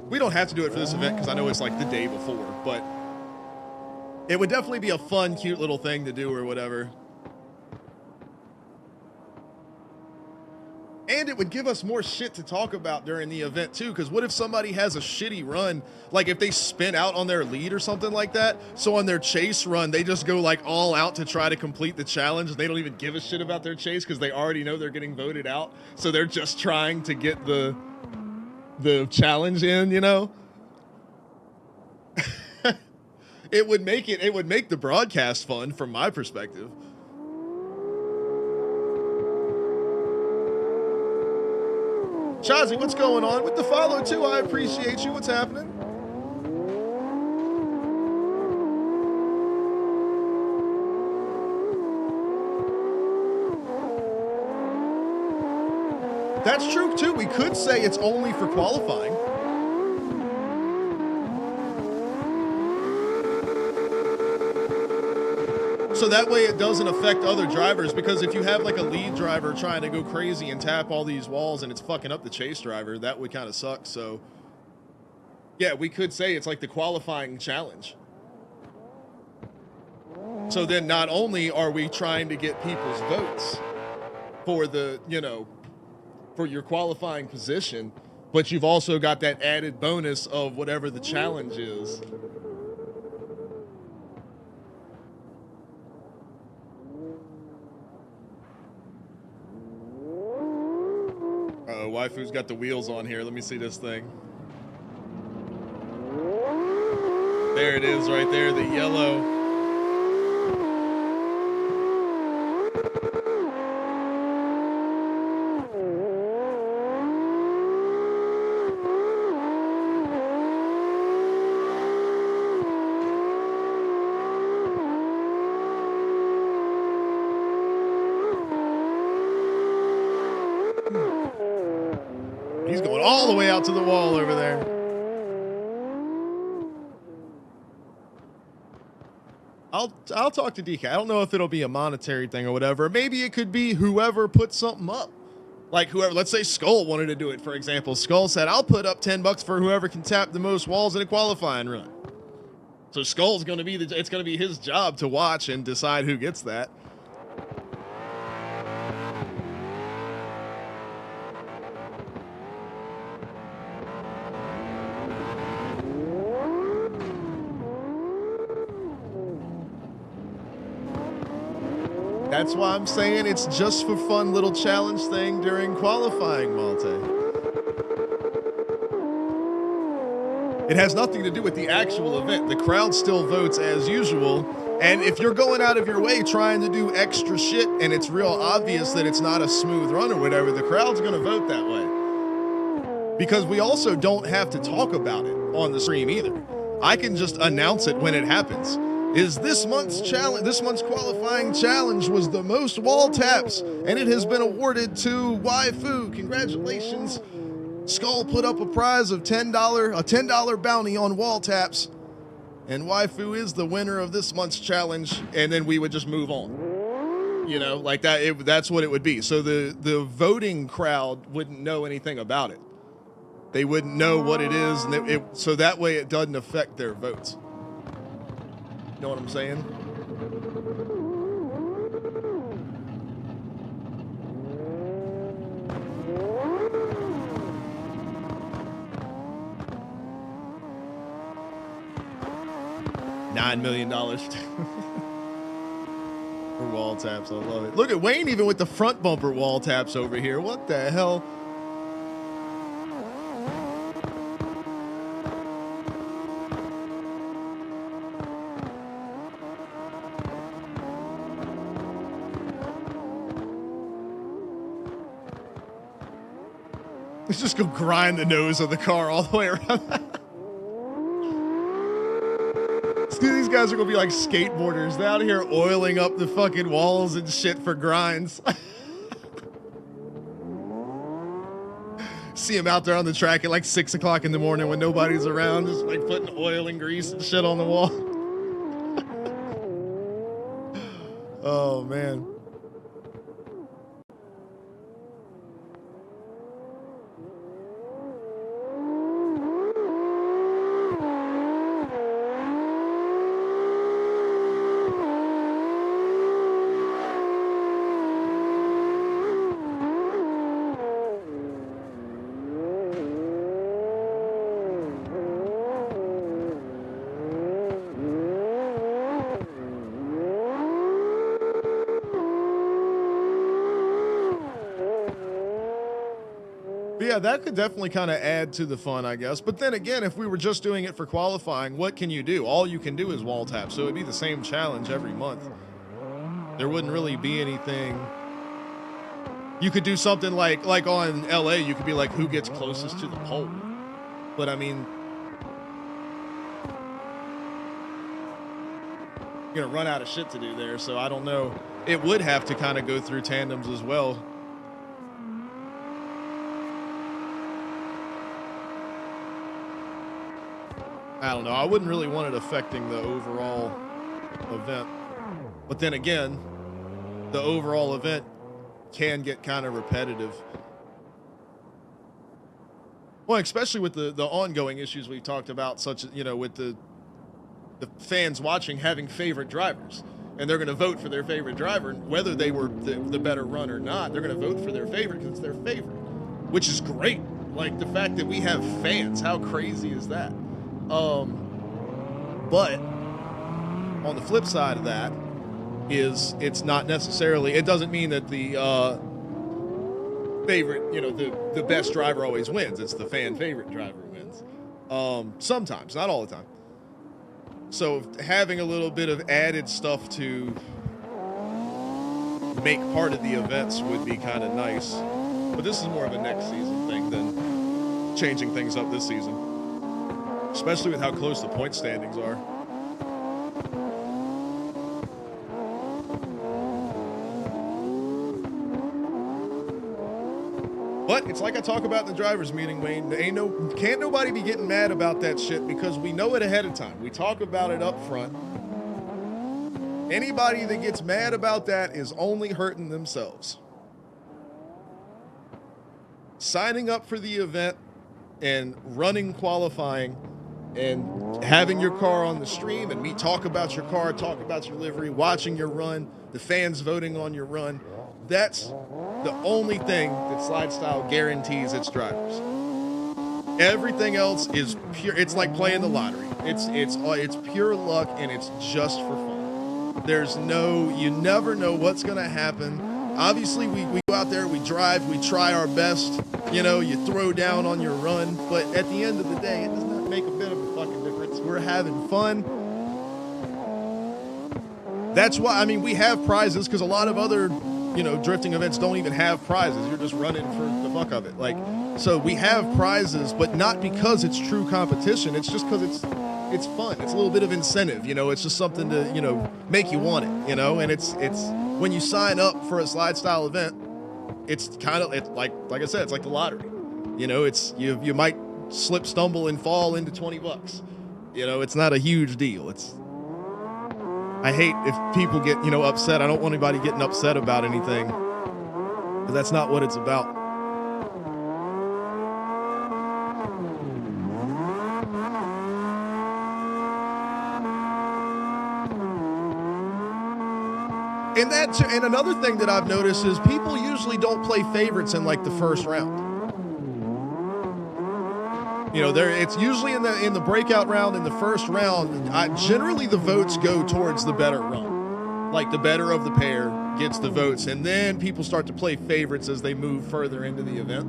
We don't have to do it for this event because I know it's like the day before, but it would definitely be a fun, cute little thing to do or whatever. And it would give us more shit to talk about during the event too, because what if somebody has a shitty run, like if they spin out on their lead or something like that, so on their chase run, they just go like all out to try to complete the challenge, and they don't even give a shit about their chase because they already know they're getting voted out, so they're just trying to get the challenge in, you know? It would make the broadcast fun from my perspective. Chazi, what's going on? With the follow too, I appreciate you. What's happening? That's true too. We could say it's only for qualifying. So that way it doesn't affect other drivers, because if you have like a lead driver trying to go crazy and tap all these walls and it's fucking up the chase driver, that would kind of suck. So yeah, we could say it's like the qualifying challenge. So then not only are we trying to get people's votes for the, you know, for your qualifying position, but you've also got that added bonus of whatever the challenge is. Waifu's got the wheels on here. Let me see this thing. There it is right there, the yellow. He's going all the way out to the wall over there. I'll talk to DK. I don't know if it'll be a monetary thing or whatever. Maybe it could be whoever puts something up. Like whoever, let's say Skull wanted to do it, for example. Skull said, I'll put up $10 for whoever can tap the most walls in a qualifying run. So Skull's going to be, it's going to be his job to watch and decide who gets that. That's why I'm saying it's just for fun little challenge thing during qualifying, Malte. It has nothing to do with the actual event. The crowd still votes as usual. And if you're going out of your way trying to do extra shit and it's real obvious that it's not a smooth run or whatever, the crowd's going to vote that way. Because we also don't have to talk about it on the stream either. I can just announce it when it happens. This month's qualifying challenge was the most wall taps, and it has been awarded to Waifu. Congratulations. Skull put up a prize of a $10 bounty on wall taps, and Waifu is the winner of this month's challenge, and then we would just move on. You know, like that, that's what it would be. So the voting crowd wouldn't know anything about it. They wouldn't know what it is, and so that way it doesn't affect their votes. You know what I'm saying? $9 million for wall taps. I love it. Look at Wayne even with the front bumper wall taps over here. What the hell? Let's just go grind the nose of the car all the way around. These guys are gonna be like skateboarders. They're out here oiling up the fucking walls and shit for grinds. See him out there on the track at like 6 o'clock in the morning when nobody's around, just like putting oil and grease and shit on the wall. Oh man. Yeah, that could definitely kind of add to the fun, I guess. But then again, if we were just doing it for qualifying, what can you do? All you can do is wall tap, so it'd be the same challenge every month. There wouldn't really be anything. You could do something like on LA, you could be like, who gets closest to the pole? But I mean, you're gonna run out of shit to do there, so I don't know. It would have to kind of go through tandems as well. I don't know. I wouldn't really want it affecting the overall event. But then again, the overall event can get kind of repetitive. Well, especially with the ongoing issues we've talked about, such as, you know, with the fans watching having favorite drivers. And they're going to vote for their favorite driver, and whether they were the better run or not, they're going to vote for their favorite because it's their favorite, which is great. Like the fact that we have fans, how crazy is that? But on the flip side of that is it's not necessarily, it doesn't mean that the favorite, you know, the best driver always wins. It's the fan favorite driver wins. Sometimes, not all the time. So having a little bit of added stuff to make part of the events would be kind of nice. But this is more of a next season thing than changing things up this season. Especially with how close the point standings are. But it's like I talk about in the drivers meeting, Wayne. Can't nobody be getting mad about that shit because we know it ahead of time. We talk about it up front. Anybody that gets mad about that is only hurting themselves. Signing up for the event and running qualifying and having your car on the stream and me talk about your car, talk about your livery, watching your run, the fans voting on your run, that's the only thing that SLIDESTYLE guarantees its drivers. Everything else is pure. It's like playing the lottery. It's pure luck and it's just for fun. There's no, you never know what's going to happen. Obviously, we go out there, we drive, we try our best. You know, you throw down on your run. But at the end of the day, it does not make a bit of a fucking difference. We're having fun. That's why, I mean, we have prizes because a lot of other, you know, drifting events don't even have prizes. You're just running for the fuck of it. Like, so we have prizes, but not because it's true competition. It's just because it's fun. It's a little bit of incentive, you know. It's just something to, you know, make you want it, you know. And it's when you sign up for a slide style event, it's kind of like I said, it's like the lottery. You know, it's you might slip, stumble, and fall into $20. You know, it's not a huge deal. I hate if people get, you know, upset. I don't want anybody getting upset about anything, but that's not what it's about. And another thing that I've noticed is people usually don't play favorites in like the first round. You know, it's usually in the breakout round, in the first round. Generally, the votes go towards the better run, like the better of the pair gets the votes, and then people start to play favorites as they move further into the event.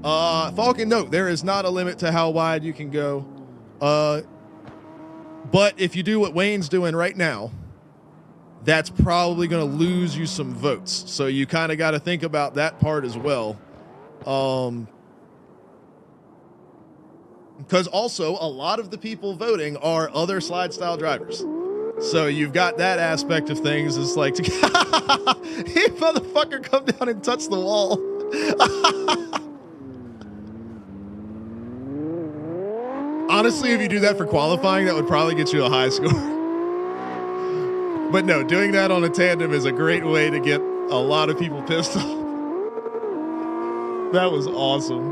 Falcon, no, there is not a limit to how wide you can go. But if you do what Wayne's doing right now, that's probably going to lose you some votes. So you kind of got to think about that part as well. Because also a lot of the people voting are other slide style drivers. So you've got that aspect of things. It's like, he motherfucker come down and touch the wall. Honestly, if you do that for qualifying, that would probably get you a high score. But no, doing that on a tandem is a great way to get a lot of people pissed off. That was awesome.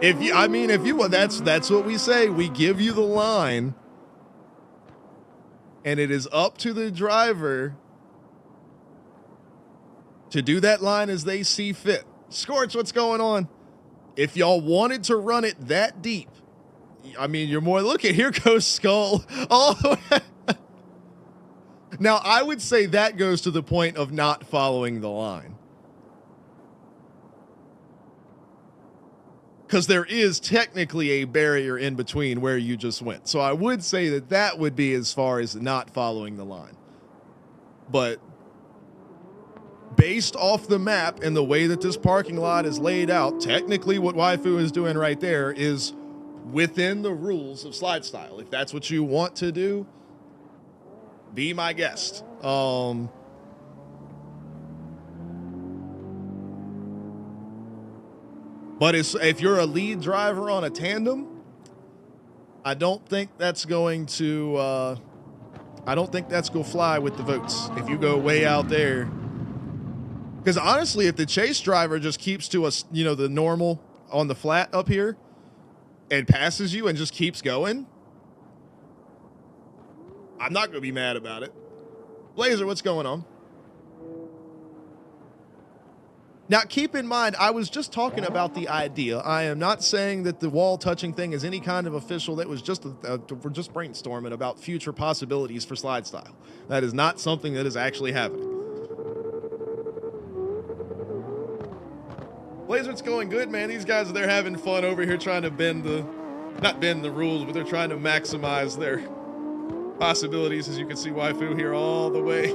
If you want, that's what we say. We give you the line, and it is up to the driver to do that line as they see fit. Scorch, what's going on? If y'all wanted to run it that deep, I mean, you're more, look at, here goes Skull all the way. Now, I would say that goes to the point of not following the line. Because there is technically a barrier in between where you just went. So I would say that that would be as far as not following the line. But based off the map and the way that this parking lot is laid out, technically what Waifu is doing right there is within the rules of slide style. If that's what you want to do, be my guest. But if you're a lead driver on a tandem, I don't think that's going to fly with the votes. If you go way out there, because honestly, if the chase driver just keeps to us, you know, the normal on the flat up here and passes you and just keeps going, I'm not going to be mad about it. Blazer, what's going on? Now, keep in mind, I was just talking about the idea. I am not saying that the wall touching thing is any kind of official. That was just we're just brainstorming about future possibilities for slide style. That is not something that is actually happening. Blazer, it's going good, man. These guys, they're having fun over here trying to not bend the rules, but they're trying to maximize their possibilities. As you can see, Waifu here all the way.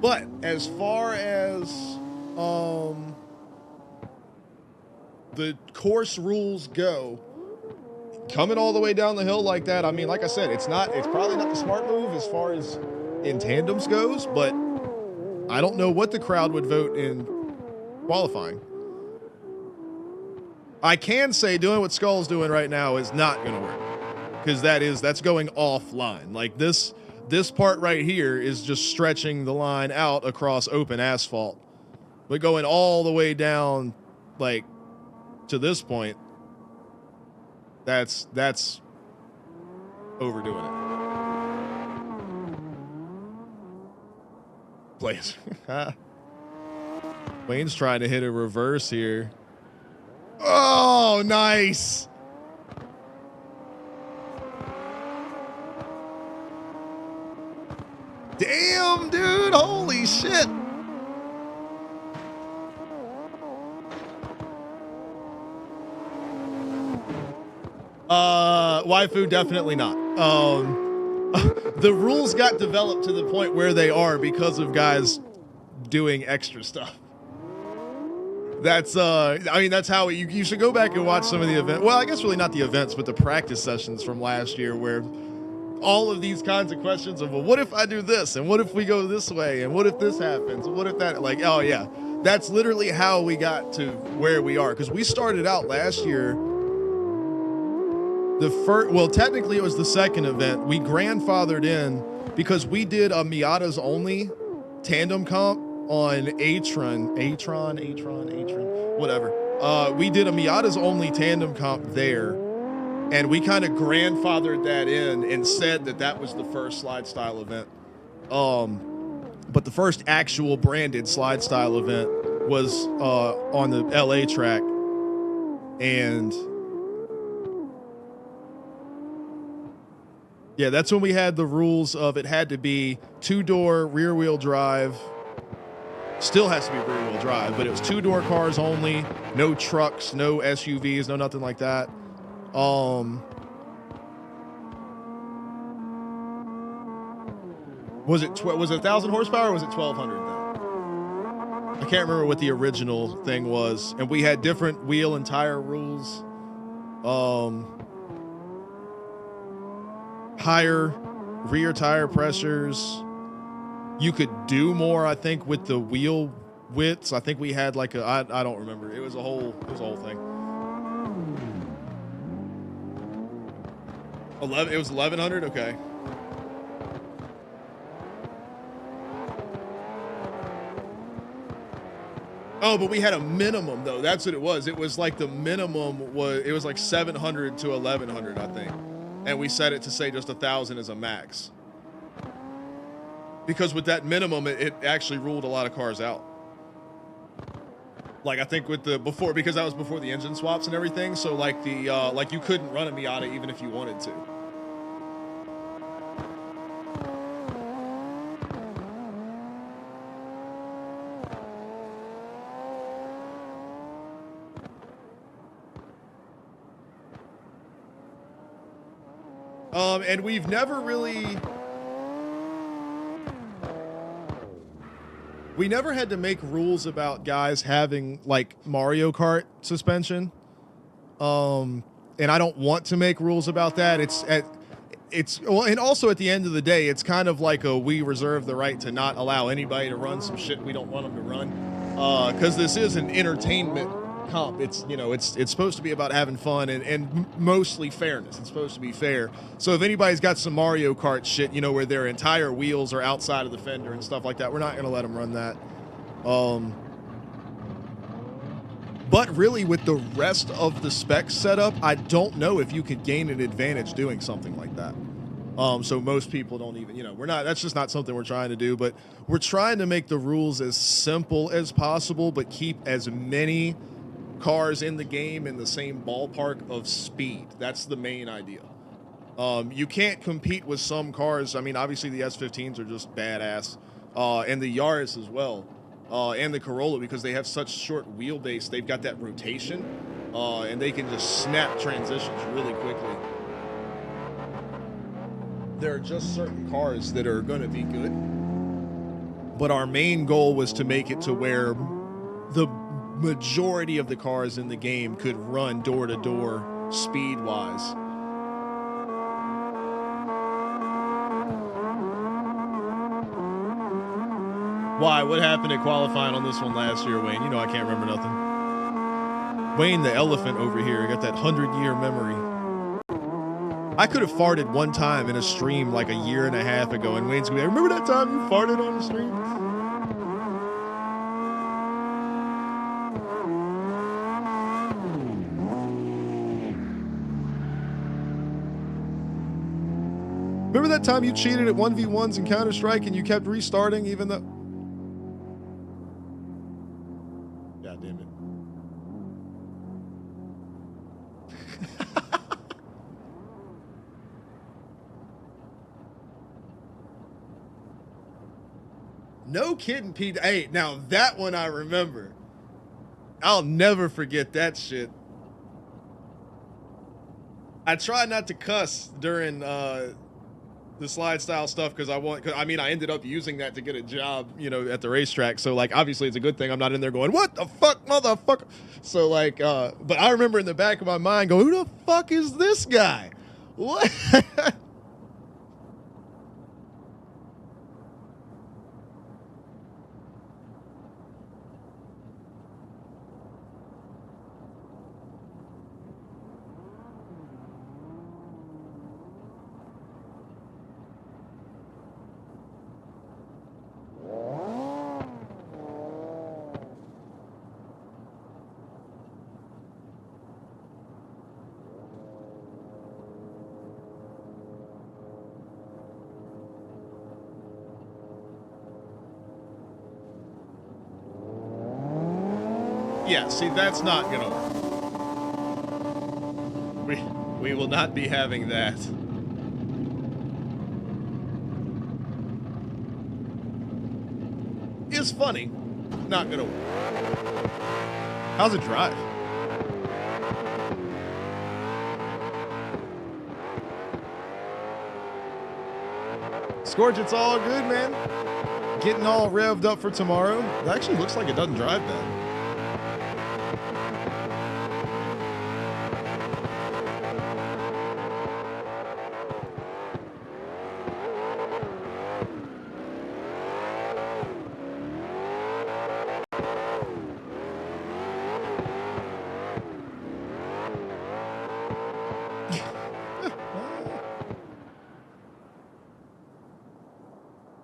But as far as the course rules go, coming all the way down the hill like that, I mean, like I said, it's probably not the smart move as far as in tandems goes, but I don't know what the crowd would vote in qualifying. I can say doing what Skull's doing right now is not going to work, because that's going offline. Like this part right here is just stretching the line out across open asphalt, but going all the way down, like, to this point, that's overdoing it. Blazer. Wayne's trying to hit a reverse here. Oh, nice. Damn, dude. Holy shit. Waifu, definitely not. The rules got developed to the point where they are because of guys doing extra stuff. That's I mean, that's how you should go back and watch some of the event. Well, I guess really not the events, but the practice sessions from last year where all of these kinds of questions of, well, what if I do this? And what if we go this way? And what if this happens? And what if that, like, oh yeah, that's literally how we got to where we are. Cause we started out last year, well, technically it was the second event. We grandfathered in because we did a Miatas only tandem comp on Atron, whatever. We did a Miatas only tandem comp there. And we kind of grandfathered that in and said that that was the first slide style event. But the first actual branded slide style event was on the LA track. And yeah, that's when we had the rules of it had to be 2-door rear wheel drive. Still has to be rear wheel drive, but it was 2-door cars only, no trucks, no SUVs, no nothing like that. Was it 1,000 horsepower or was it 1,200 then? I can't remember what the original thing was. And we had different wheel and tire rules. Higher rear tire pressures. You could do more, I think, with the wheel widths. I think we had like I don't remember. It was a whole thing. It was 1,100. Okay. Oh, but we had a minimum though. That's what it was. It was like the minimum was like 700 to 1,100, I think, and we set it to say just 1,000 as a max. Because with that minimum, it actually ruled a lot of cars out. Like I think with the before, because that was before the engine swaps and everything. So like the like you couldn't run a Miata even if you wanted to. And we've never really, we never had to make rules about guys having like Mario Kart suspension. And I don't want to make rules about that. Well, and also at the end of the day, it's kind of like we reserve the right to not allow anybody to run some shit we don't want them to run. Cause this is an entertainment comp. It's, you know, it's supposed to be about having fun and mostly fairness. It's supposed to be fair. So if anybody's got some Mario Kart shit, you know, where their entire wheels are outside of the fender and stuff like that, we're not going to let them run that. But really with the rest of the specs set up, I don't know if you could gain an advantage doing something like that. So most people don't even, you know, that's just not something we're trying to do, but we're trying to make the rules as simple as possible, but keep as many cars in the game in the same ballpark of speed. That's the main idea. You can't compete with some cars. I mean, obviously the S15s are just badass, and the Yaris as well, and the Corolla, because they have such short wheelbase. They've got that rotation, and they can just snap transitions really quickly. There are just certain cars that are going to be good, but our main goal was to make it to where the majority of the cars in the game could run door to door speed wise. Why? What happened at qualifying on this one last year, Wayne? You know I can't remember nothing. Wayne the elephant over here got that 100-year memory. I could have farted one time in a stream like a year and a half ago, and Wayne's gonna be like, remember that time you farted on the stream? Remember that time you cheated at 1v1s in Counter-Strike and you kept restarting even though... No kidding, Pete. Hey, now that one I remember. I'll never forget that shit. I try not to cuss during the slide style stuff because I ended up using that to get a job, you know, at the racetrack. So like, obviously it's a good thing I'm not in there going, what the fuck, motherfucker. So like, but I remember in the back of my mind going, who the fuck is this guy? What? Yeah, see, that's not gonna work. We will not be having that. It's funny, not gonna work. How's it drive? Scorch, it's all good, man. Getting all revved up for tomorrow. It actually looks like it doesn't drive bad.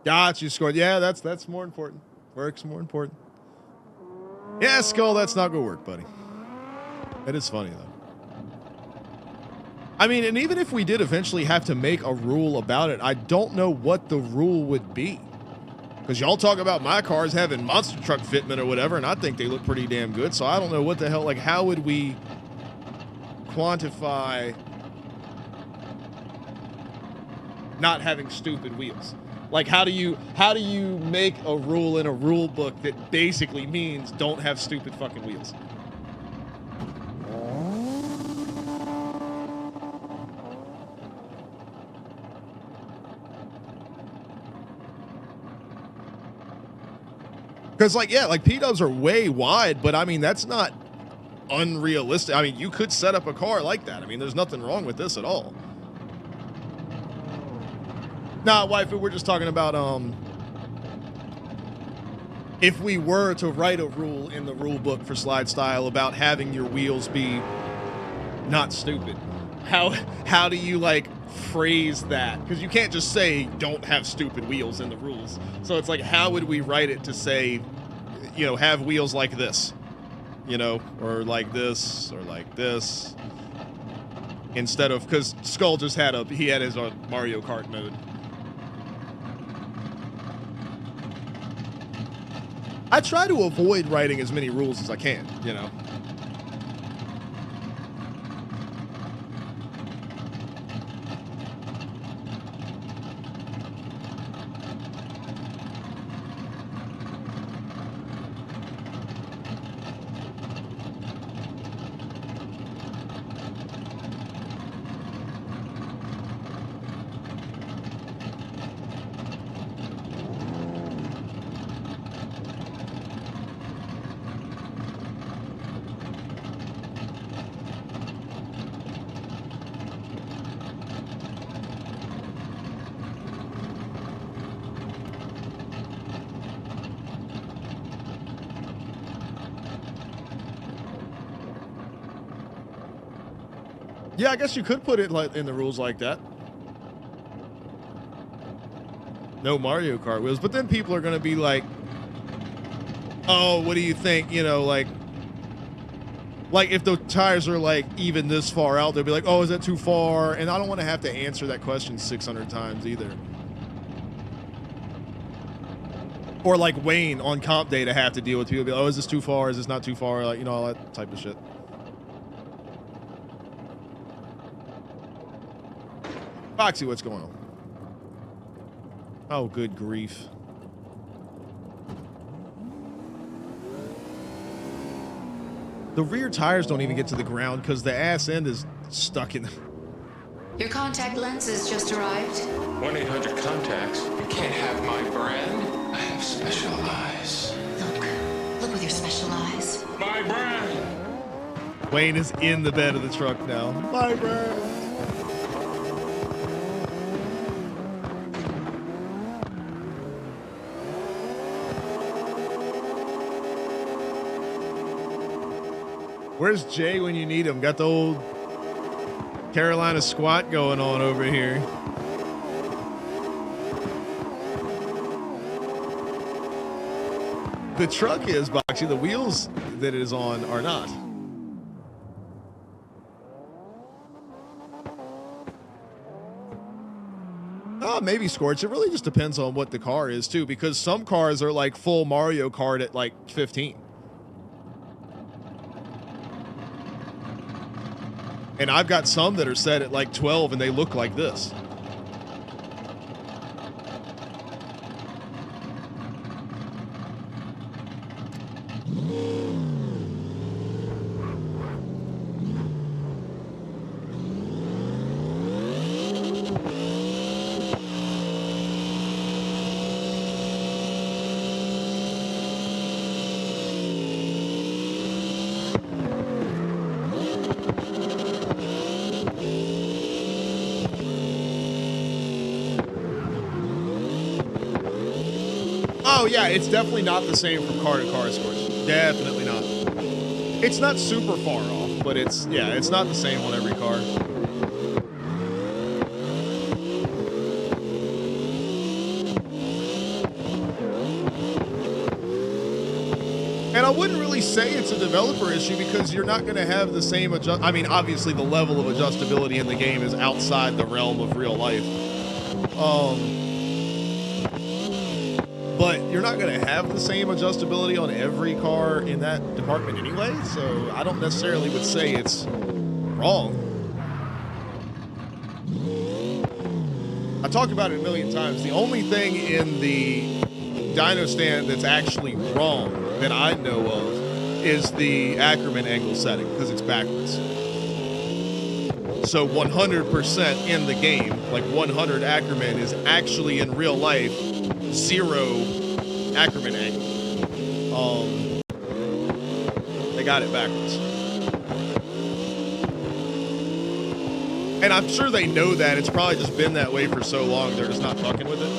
Got you, Scorch. Yeah, that's more important. Work's more important. Yeah, Skull, that's not gonna work, buddy. That is funny, though. I mean, and even if we did eventually have to make a rule about it, I don't know what the rule would be. Because y'all talk about my cars having monster truck fitment or whatever, and I think they look pretty damn good, so I don't know what the hell, like, how would we quantify not having stupid wheels? Like, how do you make a rule in a rule book that basically means don't have stupid fucking wheels? Because, like, yeah, like, P-dubs are way wide, but, I mean, that's not unrealistic. I mean, you could set up a car like that. I mean, there's nothing wrong with this at all. Nah, waifu, we're just talking about, if we were to write a rule in the rule book for slide style about having your wheels be not stupid, how do you, like, phrase that? Because you can't just say don't have stupid wheels in the rules. So it's like, how would we write it to say, you know, have wheels like this, you know, or like this, or like this, instead of, because Skull just had his Mario Kart mode. I try to avoid writing as many rules as I can, you know. Yeah, I guess you could put it like in the rules like that. No Mario Kart wheels, but then people are going to be like, oh, what do you think? You know, like if the tires are like even this far out, they'll be like, oh, is that too far? And I don't want to have to answer that question 600 times either. Or like Wayne on comp day to have to deal with people be like, oh, is this too far? Is this not too far? Like, you know, all that type of shit. Foxy, what's going on? Oh, good grief. The rear tires don't even get to the ground because the ass end is stuck in. Your contact lenses just arrived. 1-800-CONTACTS. You can't have my brand. I have special eyes. Look with your special eyes. My brand. Wayne is in the bed of the truck now. My brand. Where's Jay when you need him? Got the old Carolina squat going on over here. The truck is boxy. The wheels that it is on are not. Oh, maybe Scorch. It really just depends on what the car is too, because some cars are like full Mario Kart at like 15. And I've got some that are set at like 12 and they look like this. Oh, yeah, it's definitely not the same from car to car, Scorch. Definitely not. It's not super far off, but it's not the same on every car. And I wouldn't really say it's a developer issue because you're not going to have the same I mean, obviously the level of adjustability in the game is outside the realm of real life. But you're not going to have the same adjustability on every car in that department anyway, so I don't necessarily would say it's wrong. I talked about it a million times. The only thing in the dyno stand that's actually wrong that I know of is the Ackerman angle setting because it's backwards. So 100% in the game, like 100 Ackerman is actually in real life 0 Ackerman angle. They got it backwards. And I'm sure they know that. It's probably just been that way for so long, they're just not fucking with it.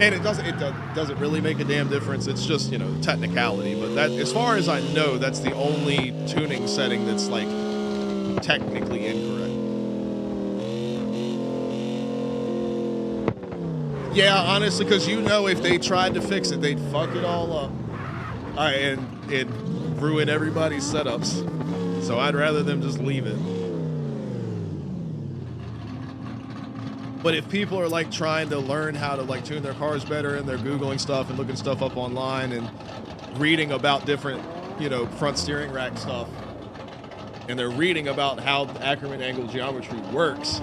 And it doesn't really make a damn difference. It's just, you know, technicality. But that, as far as I know, that's the only tuning setting that's like technically incorrect. Yeah, honestly, because you know if they tried to fix it, they'd fuck it all up. And ruin everybody's setups. So I'd rather them just leave it. But if people are like trying to learn how to like tune their cars better and they're Googling stuff and looking stuff up online and reading about different, you know, front steering rack stuff, and they're reading about how Ackerman angle geometry works,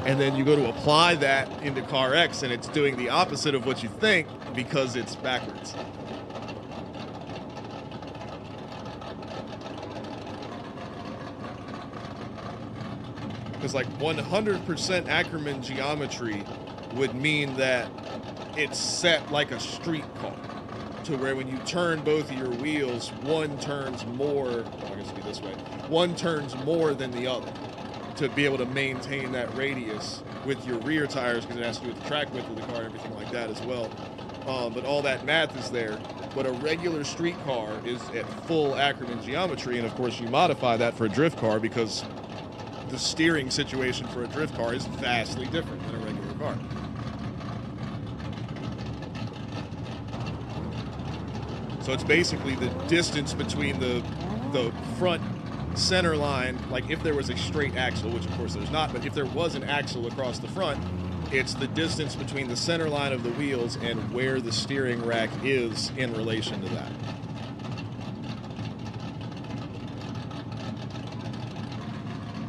and then you go to apply that into Car X and it's doing the opposite of what you think because it's backwards. Because like 100% Ackerman geometry would mean that it's set like a street car, to where when you turn both of your wheels, one turns more, I guess it'd be this way, one turns more than the other to be able to maintain that radius with your rear tires, because it has to do with the track width of the car and everything like that as well. But all that math is there. But a regular street car is at full Ackerman geometry, and of course you modify that for a drift car because the steering situation for a drift car is vastly different than a regular car. So it's basically the distance between the front center line, like if there was a straight axle, which of course there's not, but if there was an axle across the front, it's the distance between the center line of the wheels and where the steering rack is in relation to that.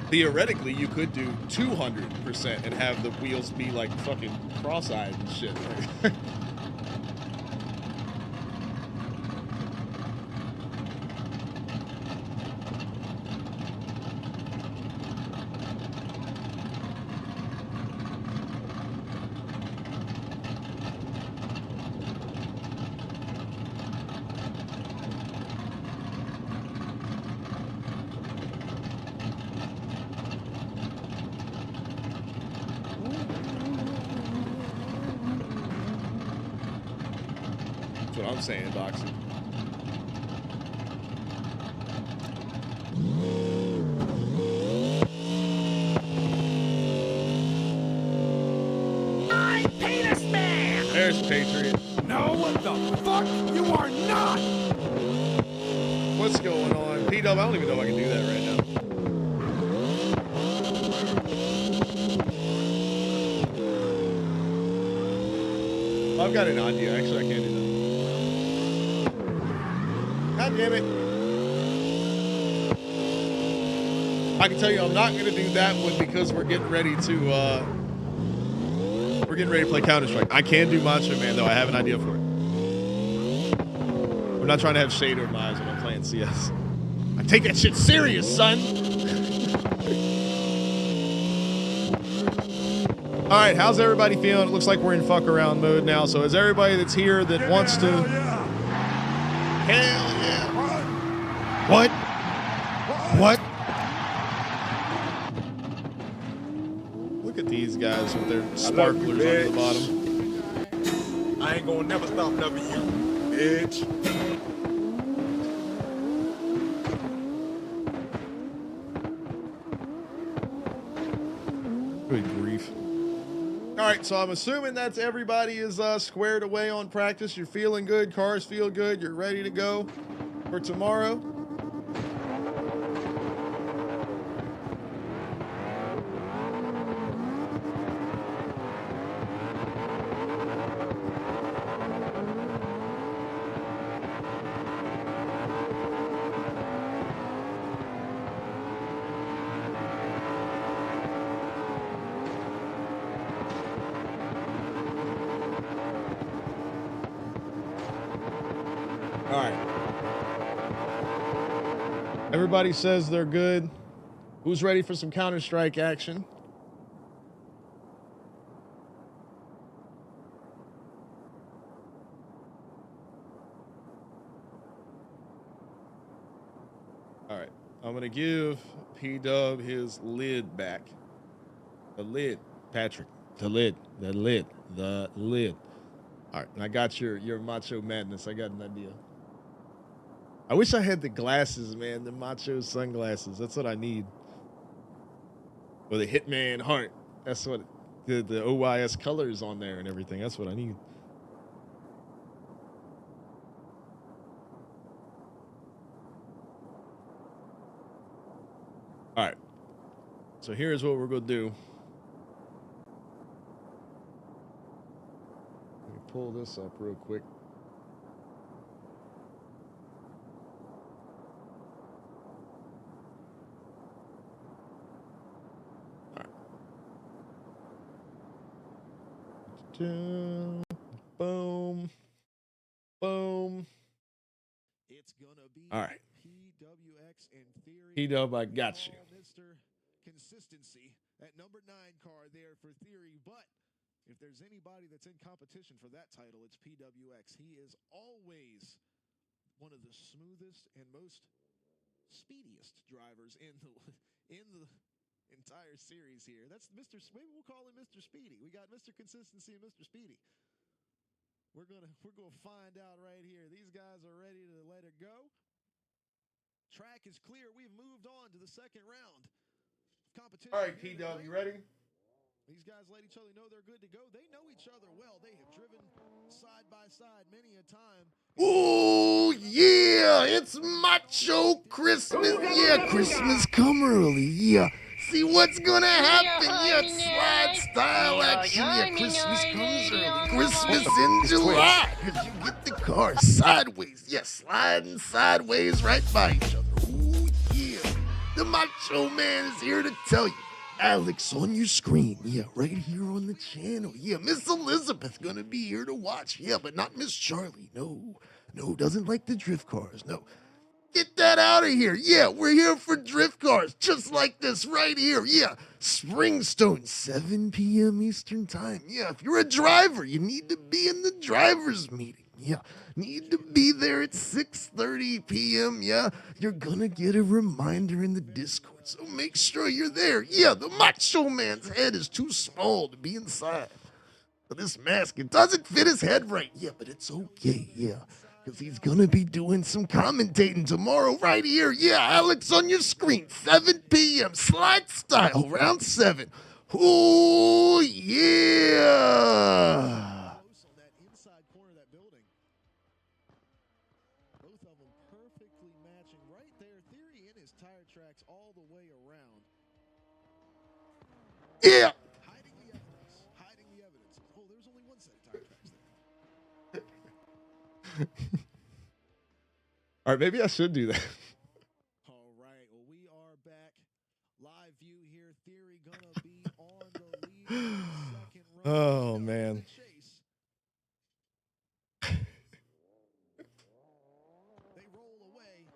Theoretically, you could do 200% and have the wheels be like fucking cross-eyed and shit. what I'm saying, Boxy. I'm Penis Man! There's Patriot. No, what the fuck? You are not! What's going on? P-Dub, I don't even know if I can do that right now. I've got an idea. Actually, I can't do that. God damn it. I can tell you I'm not going to do that one because we're getting ready to play Counter-Strike. I can do Macho Man, though. I have an idea for it. I'm not trying to have shade over my eyes when I'm playing CS. I take that shit serious, son. All right, how's everybody feeling? It looks like we're in fuck around mode now. So is everybody that's here that wants to... Hell yeah. What? What? Look at these guys with their sparklers on the bottom. I ain't gonna never stop loving you, bitch. Good grief. All right, so I'm assuming that's everybody is squared away on practice. You're feeling good. Cars feel good. You're ready to go for tomorrow. All right. Everybody says they're good. Who's ready for some Counter-Strike action? All right. I'm going to give P-Dub his lid back. The lid, Patrick. The lid. The lid. The lid. All right. And I got your Macho Madness. I got an idea. I wish I had the glasses, man, the macho sunglasses. That's what I need. Or the Hitman heart. That's what the OYS colors on there and everything. That's what I need. All right. So here's what we're going to do. Let me pull this up real quick. Boom. Boom. It's gonna be all right. PWX in theory. P-Dub, I got you. Mr. Consistency at number 9 car there for theory. But if there's anybody that's in competition for that title, it's PWX. He is always one of the smoothest and most speediest drivers in the entire series here. That's Mr. Maybe we'll call him Mr. Speedy. We got Mr. Consistency and Mr. Speedy. We're gonna find out right here. These guys are ready to let it go. Track is clear. We've moved on to the second round. Competition. All right, P-Dub, you ready? These guys let each other know they're good to go. They know each other well. They have driven side by side many a time. Ooh, yeah, it's Macho Christmas. Yeah, Christmas come early. Yeah. See what's gonna happen? Yeah, it's slide style action. Yeah, Christmas comes early. Christmas in July. Cause you get the car sideways. Yeah, sliding sideways right by each other. Ooh, yeah. The Macho Man is here to tell you. Alex on your screen, yeah, right here on the channel. Yeah, Miss Elizabeth gonna be here to watch. Yeah, but not Miss Charlie. No, doesn't like the drift cars. No, get that out of here. Yeah, we're here for drift cars, just like this right here. Yeah, Springstone, 7 p.m. Eastern time. Yeah, if you're a driver, you need to be in the driver's meeting. Yeah, need to be there at 6:30 p.m. Yeah, you're gonna get a reminder in the Discord, so make sure you're there. Yeah, the Macho Man's head is too small to be inside. This mask, it doesn't fit his head right. Yeah, but it's okay, yeah. Because he's going to be doing some commentating tomorrow right here. Yeah, Alex on your screen, 7 p.m. Slide Style, round 7. Oh, yeah. Close on that inside corner of that building. Both of them perfectly matching right there. Theory in his tire tracks all the way around. Yeah. Hiding the evidence. Hiding the evidence. Oh, there's only one set of tire tracks there. All right, maybe I should do that. All right. Well, we are back. Live view here. Theory gonna be on the lead in the second run. Oh, man. Chase. They roll away.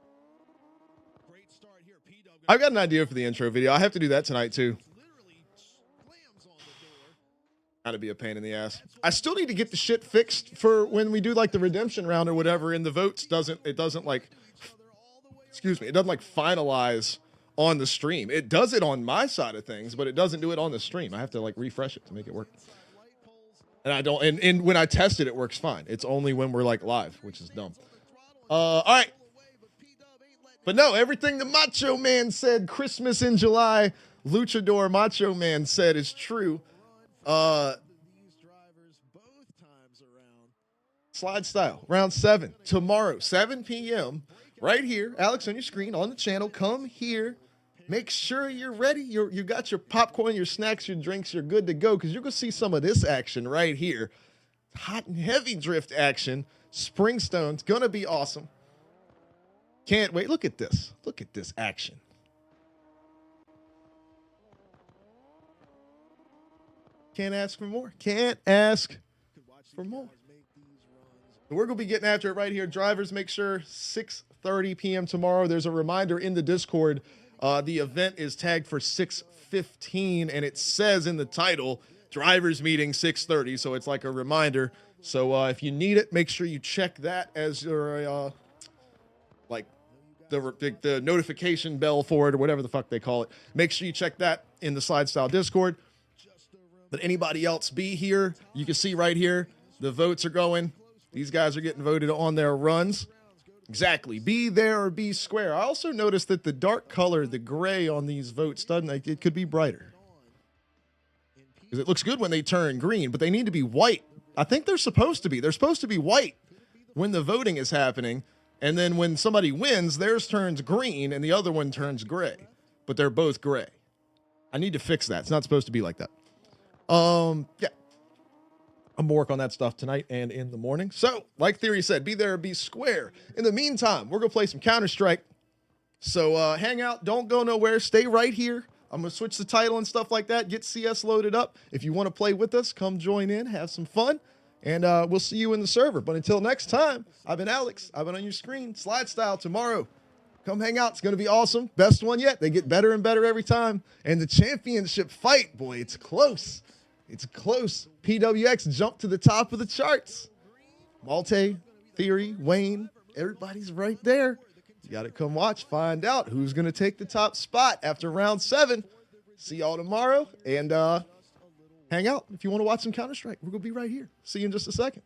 Great start here. PW. I've got an idea for the intro video. I have to do that tonight, too. Literally slams on the door. Gotta be a pain in the ass. I still need to get the shit fixed for when we do like the redemption round or whatever, and the votes doesn't like, excuse me, it doesn't like finalize on the stream. It does it on my side of things, but it doesn't do it on the stream. I have to like refresh it to make it work. And I don't, and when I test it, it works fine. It's only when we're like live, which is dumb. All right. But no, everything the Macho Man said, Christmas in July, Luchador Macho Man said is true. These drivers both times around. Slide Style, round 7, tomorrow, 7 p.m., right here. Alex on your screen, on the channel. Come here. Make sure you're ready. You got your popcorn, your snacks, your drinks. You're good to go because you're going to see some of this action right here. Hot and heavy drift action. Springstone's going to be awesome. Can't wait. Look at this. Look at this action. Can't ask for more. Can't ask for more. We're going to be getting after it right here. Drivers, make sure 6:30 p.m. tomorrow. There's a reminder in the Discord. The event is tagged for 6:15, and it says in the title, drivers meeting 6:30. So it's like a reminder. So if you need it, make sure you check that as your like the notification bell for it or whatever the fuck they call it. Make sure you check that in the Slide Style Discord. But anybody else be here, you can see right here, the votes are going. These guys are getting voted on their runs. Exactly. Be there or be square. I also noticed that the dark color, the gray on these votes, doesn't like it could be brighter. Because it looks good when they turn green, but they need to be white. I think they're supposed to be. They're supposed to be white when the voting is happening. And then when somebody wins, theirs turns green and the other one turns gray. But they're both gray. I need to fix that. It's not supposed to be like that. Yeah. I'm gonna work on that stuff tonight and in the morning. So, like Theory said, be there or be square. In the meantime, we're gonna play some Counter-Strike. So hang out, don't go nowhere, stay right here. I'm gonna switch the title and stuff like that, get CS loaded up. If you want to play with us, come join in, have some fun, and we'll see you in the server. But until next time, I've been Alex. I've been on your screen. Slide Style tomorrow. Come hang out. It's gonna be awesome. Best one yet. They get better and better every time. And the championship fight, boy, it's close. It's close. PWX jumped to the top of the charts. Malte, Theory, Wayne, everybody's right there. You got to come watch, find out who's going to take the top spot after round 7. See y'all tomorrow, and hang out. If you want to watch some Counter-Strike, we're going to be right here. See you in just a second.